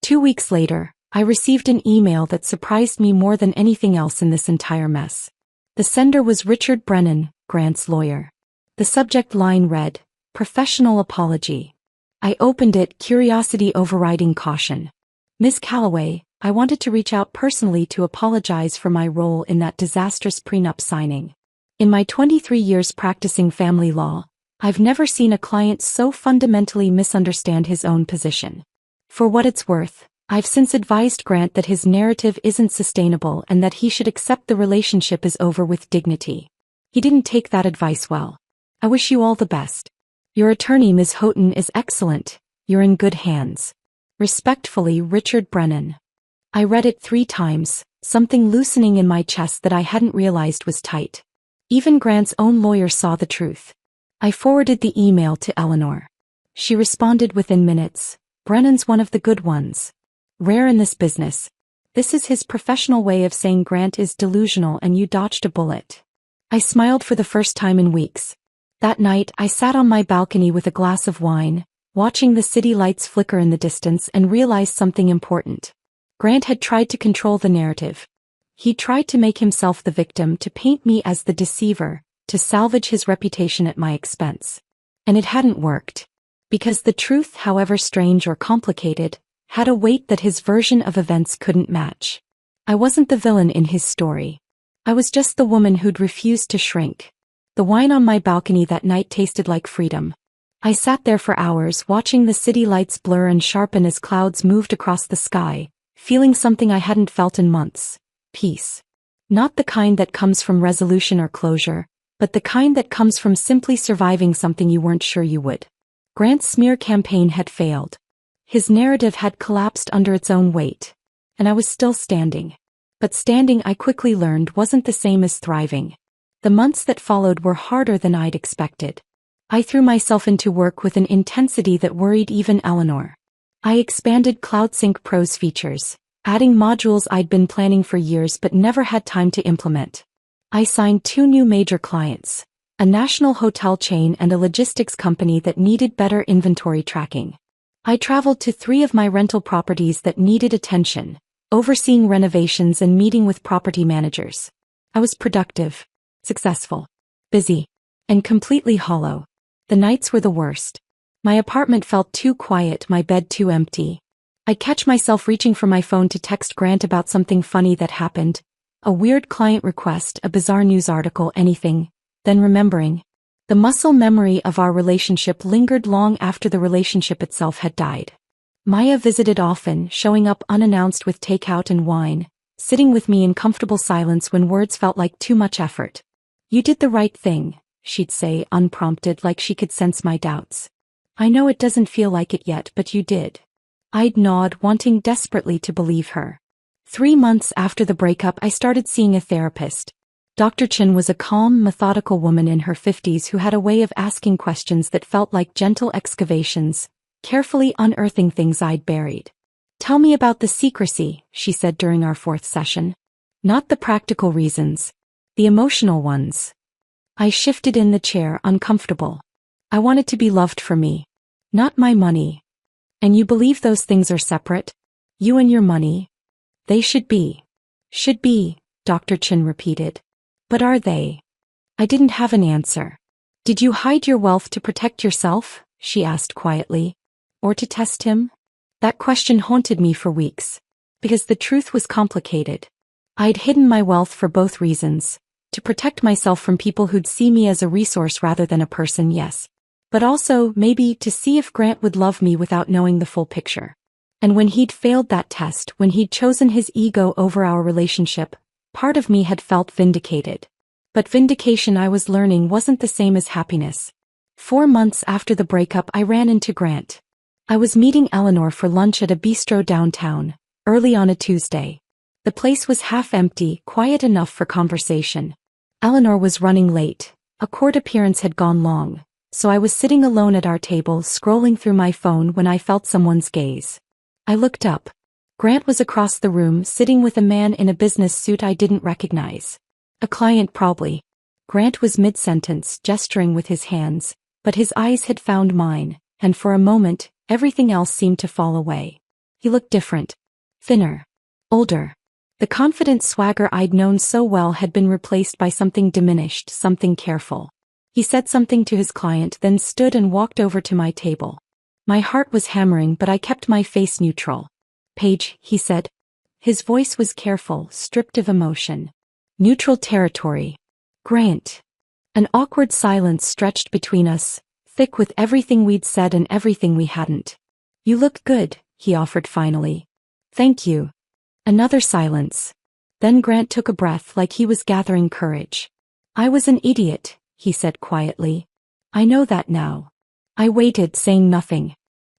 2 weeks later, I received an email that surprised me more than anything else in this entire mess. The sender was Richard Brennan, Grant's lawyer. The subject line read, "Professional apology." I opened it, curiosity overriding caution. "Miss Calloway, I wanted to reach out personally to apologize for my role in that disastrous prenup signing. In my 23 years practicing family law, I've never seen a client so fundamentally misunderstand his own position. For what it's worth, I've since advised Grant that his narrative isn't sustainable and that he should accept the relationship is over with dignity. He didn't take that advice well. I wish you all the best. Your attorney, Ms. Houghton, is excellent. You're in good hands. Respectfully, Richard Brennan. I read it 3 times, something loosening in my chest that I hadn't realized was tight. Even Grant's own lawyer saw the truth. I forwarded the email to Eleanor. She responded within minutes. Brennan's one of the good ones. Rare in this business. This is his professional way of saying Grant is delusional and you dodged a bullet. I smiled for the first time in weeks. That night, I sat on my balcony with a glass of wine, watching the city lights flicker in the distance and realized something important. Grant had tried to control the narrative. He tried to make himself the victim, to paint me as the deceiver, to salvage his reputation at my expense. And it hadn't worked. Because the truth, however strange or complicated, had a weight that his version of events couldn't match. I wasn't the villain in his story. I was just the woman who'd refused to shrink. The wine on my balcony that night tasted like freedom. I sat there for hours watching the city lights blur and sharpen as clouds moved across the sky, feeling something I hadn't felt in months. Peace. Not the kind that comes from resolution or closure, but the kind that comes from simply surviving something you weren't sure you would. Grant's smear campaign had failed. His narrative had collapsed under its own weight. And I was still standing. But standing, I quickly learned, wasn't the same as thriving. The months that followed were harder than I'd expected. I threw myself into work with an intensity that worried even Eleanor. I expanded CloudSync Pro's features, adding modules I'd been planning for years but never had time to implement. I signed 2 new major clients, a national hotel chain and a logistics company that needed better inventory tracking. I traveled to 3 of my rental properties that needed attention, overseeing renovations and meeting with property managers. I was productive, successful, busy, and completely hollow. The nights were the worst. My apartment felt too quiet, my bed too empty. I'd catch myself reaching for my phone to text Grant about something funny that happened, a weird client request, a bizarre news article, anything, then remembering. The muscle memory of our relationship lingered long after the relationship itself had died. Maya visited often, showing up unannounced with takeout and wine, sitting with me in comfortable silence when words felt like too much effort. You did the right thing, she'd say, unprompted, like she could sense my doubts. I know it doesn't feel like it yet, but you did. I'd nod, wanting desperately to believe her. 3 months after the breakup, I started seeing a therapist. Dr. Chin was a calm, methodical woman in her 50s who had a way of asking questions that felt like gentle excavations, carefully unearthing things I'd buried. Tell me about the secrecy, she said during our 4th session. Not the practical reasons. The emotional ones. I shifted in the chair, uncomfortable. I wanted to be loved for me. Not my money. And you believe those things are separate? You and your money? They should be. Should be, Dr. Chin repeated. But are they? I didn't have an answer. Did you hide your wealth to protect yourself? She asked quietly. Or to test him? That question haunted me for weeks. Because the truth was complicated. I'd hidden my wealth for both reasons. To protect myself from people who'd see me as a resource rather than a person, yes. But also, maybe, to see if Grant would love me without knowing the full picture. And when he'd failed that test, when he'd chosen his ego over our relationship, part of me had felt vindicated. But vindication, I was learning, wasn't the same as happiness. 4 months after the breakup, I ran into Grant. I was meeting Eleanor for lunch at a bistro downtown, early on a Tuesday. The place was half empty, quiet enough for conversation. Eleanor was running late. A court appearance had gone long, so I was sitting alone at our table, scrolling through my phone when I felt someone's gaze. I looked up. Grant was across the room, sitting with a man in a business suit I didn't recognize. A client, probably. Grant was mid-sentence, gesturing with his hands, but his eyes had found mine, and for a moment, everything else seemed to fall away. He looked different. Thinner. Older. The confident swagger I'd known so well had been replaced by something diminished, something careful. He said something to his client, then stood and walked over to my table. My heart was hammering, but I kept my face neutral. Paige, he said. His voice was careful, stripped of emotion. Neutral territory. Grant. An awkward silence stretched between us, thick with everything we'd said and everything we hadn't. You look good, he offered finally. Thank you. Another silence. Then Grant took a breath like he was gathering courage. I was an idiot, he said quietly. I know that now. I waited, saying nothing.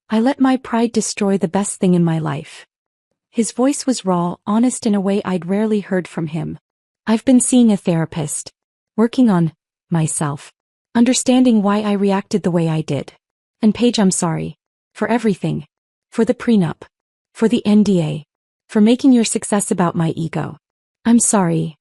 I let my pride destroy the best thing in my life. His voice was raw, honest in a way I'd rarely heard from him. I've been seeing a therapist. Working on myself. Understanding why I reacted the way I did. And Paige, I'm sorry. For everything. For the prenup. For the NDA. For making your success about my ego. I'm sorry.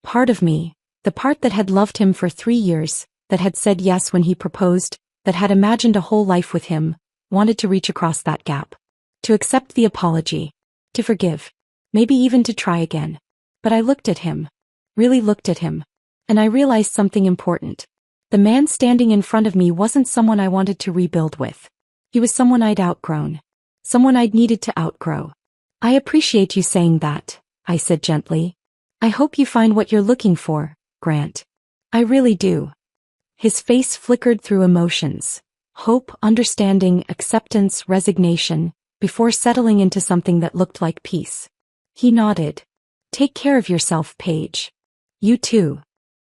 Part of me, the part that had loved him for 3 years, that had said yes when he proposed, that had imagined a whole life with him, wanted to reach across that gap. To accept the apology. To forgive. Maybe even to try again. But I looked at him. Really looked at him. And I realized something important. The man standing in front of me wasn't someone I wanted to rebuild with. He was someone I'd outgrown. Someone I'd needed to outgrow. I appreciate you saying that, I said gently. I hope you find what you're looking for, Grant. I really do. His face flickered through emotions. Hope, understanding, acceptance, resignation, before settling into something that looked like peace. He nodded. Take care of yourself, Paige. You too.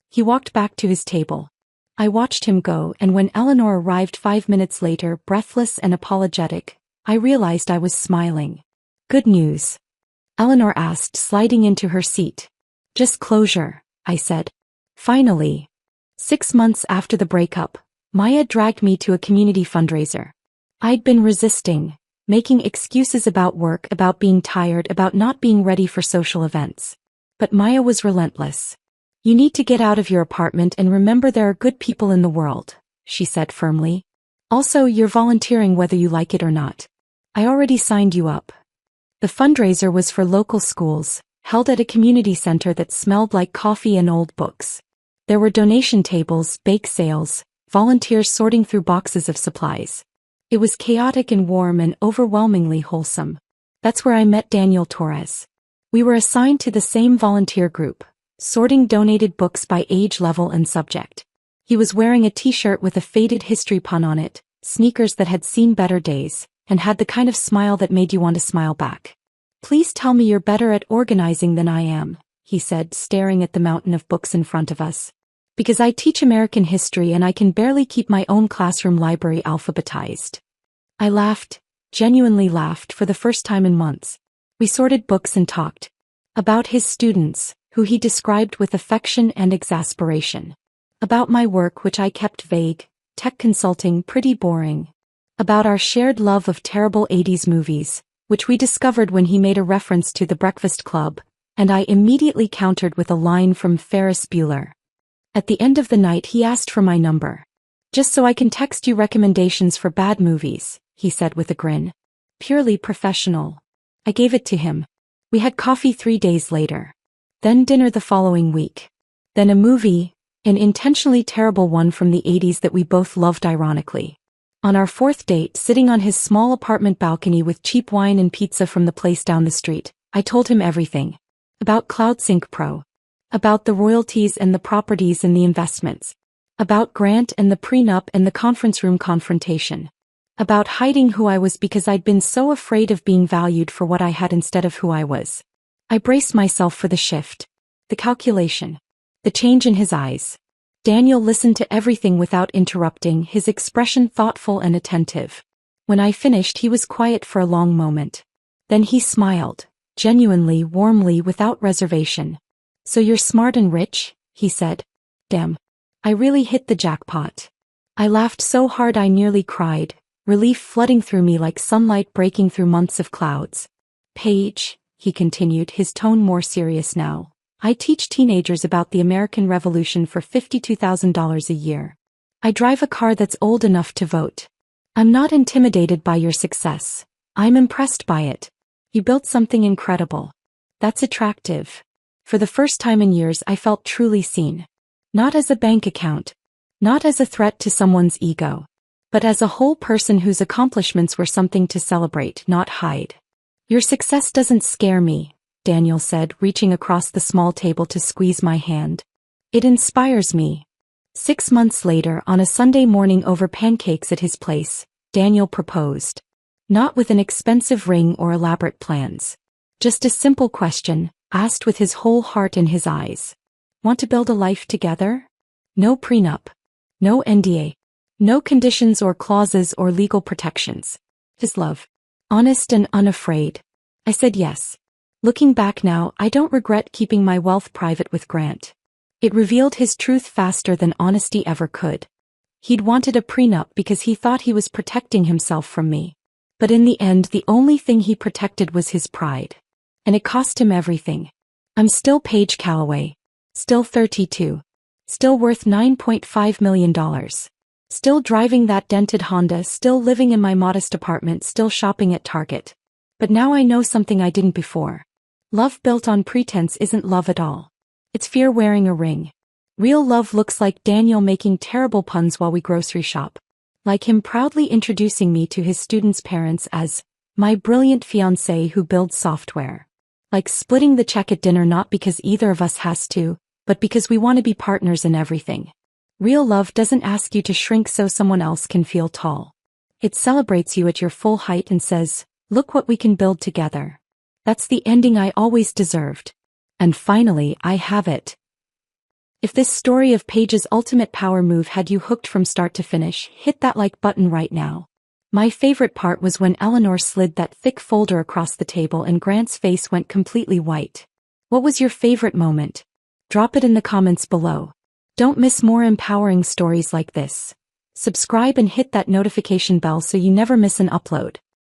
He walked back to his table. I watched him go, and when Eleanor arrived 5 minutes later, breathless and apologetic, I realized I was smiling. Good news? Eleanor asked, sliding into her seat. Just closure, I said. Finally. 6 months after the breakup, Maya dragged me to a community fundraiser. I'd been resisting, making excuses about work, about being tired, about not being ready for social events. But Maya was relentless. You need to get out of your apartment and remember there are good people in the world, she said firmly. Also, you're volunteering whether you like it or not. I already signed you up. The fundraiser was for local schools, held at a community center that smelled like coffee and old books. There were donation tables, bake sales, volunteers sorting through boxes of supplies. It was chaotic and warm and overwhelmingly wholesome. That's where I met Daniel Torres. We were assigned to the same volunteer group, sorting donated books by age level and subject. He was wearing a t-shirt with a faded history pun on it, sneakers that had seen better days, and had the kind of smile that made you want to smile back. Please tell me you're better at organizing than I am, he said, staring at the mountain of books in front of us. Because I teach American history and I can barely keep my own classroom library alphabetized. I laughed, genuinely laughed for the first time in months. We sorted books and talked about his students, who he described with affection and exasperation. About my work, which I kept vague, tech consulting, pretty boring. About our shared love of terrible 80s movies, which we discovered when he made a reference to The Breakfast Club, and I immediately countered with a line from Ferris Bueller. At the end of the night he asked for my number. Just so I can text you recommendations for bad movies, he said with a grin. Purely professional. I gave it to him. We had coffee 3 days later. Then dinner the following week. Then a movie, an intentionally terrible one from the 80s that we both loved ironically. On our 4th date, sitting on his small apartment balcony with cheap wine and pizza from the place down the street, I told him everything. About CloudSync Pro. About the royalties and the properties and the investments. About Grant and the prenup and the conference room confrontation. About hiding who I was because I'd been so afraid of being valued for what I had instead of who I was. I braced myself for the shift. The calculation. The change in his eyes. Daniel listened to everything without interrupting, his expression thoughtful and attentive. When I finished, he was quiet for a long moment. Then he smiled, genuinely, warmly, without reservation. So you're smart and rich, he said. Damn. I really hit the jackpot. I laughed so hard I nearly cried, relief flooding through me like sunlight breaking through months of clouds. Paige, he continued, his tone more serious now. I teach teenagers about the American Revolution for $52,000 a year. I drive a car that's old enough to vote. I'm not intimidated by your success. I'm impressed by it. You built something incredible. That's attractive. For the first time in years I felt truly seen. Not as a bank account. Not as a threat to someone's ego. But as a whole person whose accomplishments were something to celebrate, not hide. Your success doesn't scare me, Daniel said, reaching across the small table to squeeze my hand. It inspires me. 6 months later, on a Sunday morning over pancakes at his place, Daniel proposed. Not with an expensive ring or elaborate plans. Just a simple question, asked with his whole heart in his eyes. Want to build a life together? No prenup. No NDA. No conditions or clauses or legal protections. His love. Honest and unafraid. I said yes. Looking back now, I don't regret keeping my wealth private with Grant. It revealed his truth faster than honesty ever could. He'd wanted a prenup because he thought he was protecting himself from me. But in the end, the only thing he protected was his pride. And it cost him everything. I'm still Paige Calloway. Still 32. Still worth $9.5 million. Still driving that dented Honda, still living in my modest apartment, still shopping at Target. But now I know something I didn't before. Love built on pretense isn't love at all. It's fear wearing a ring. Real love looks like Daniel making terrible puns while we grocery shop. Like him proudly introducing me to his students' parents as my brilliant fiancé who builds software. Like splitting the check at dinner not because either of us has to, but because we want to be partners in everything. Real love doesn't ask you to shrink so someone else can feel tall. It celebrates you at your full height and says, look what we can build together. That's the ending I always deserved. And finally, I have it. If this story of Paige's ultimate power move had you hooked from start to finish, hit that like button right now. My favorite part was when Eleanor slid that thick folder across the table and Grant's face went completely white. What was your favorite moment? Drop it in the comments below. Don't miss more empowering stories like this. Subscribe and hit that notification bell so you never miss an upload.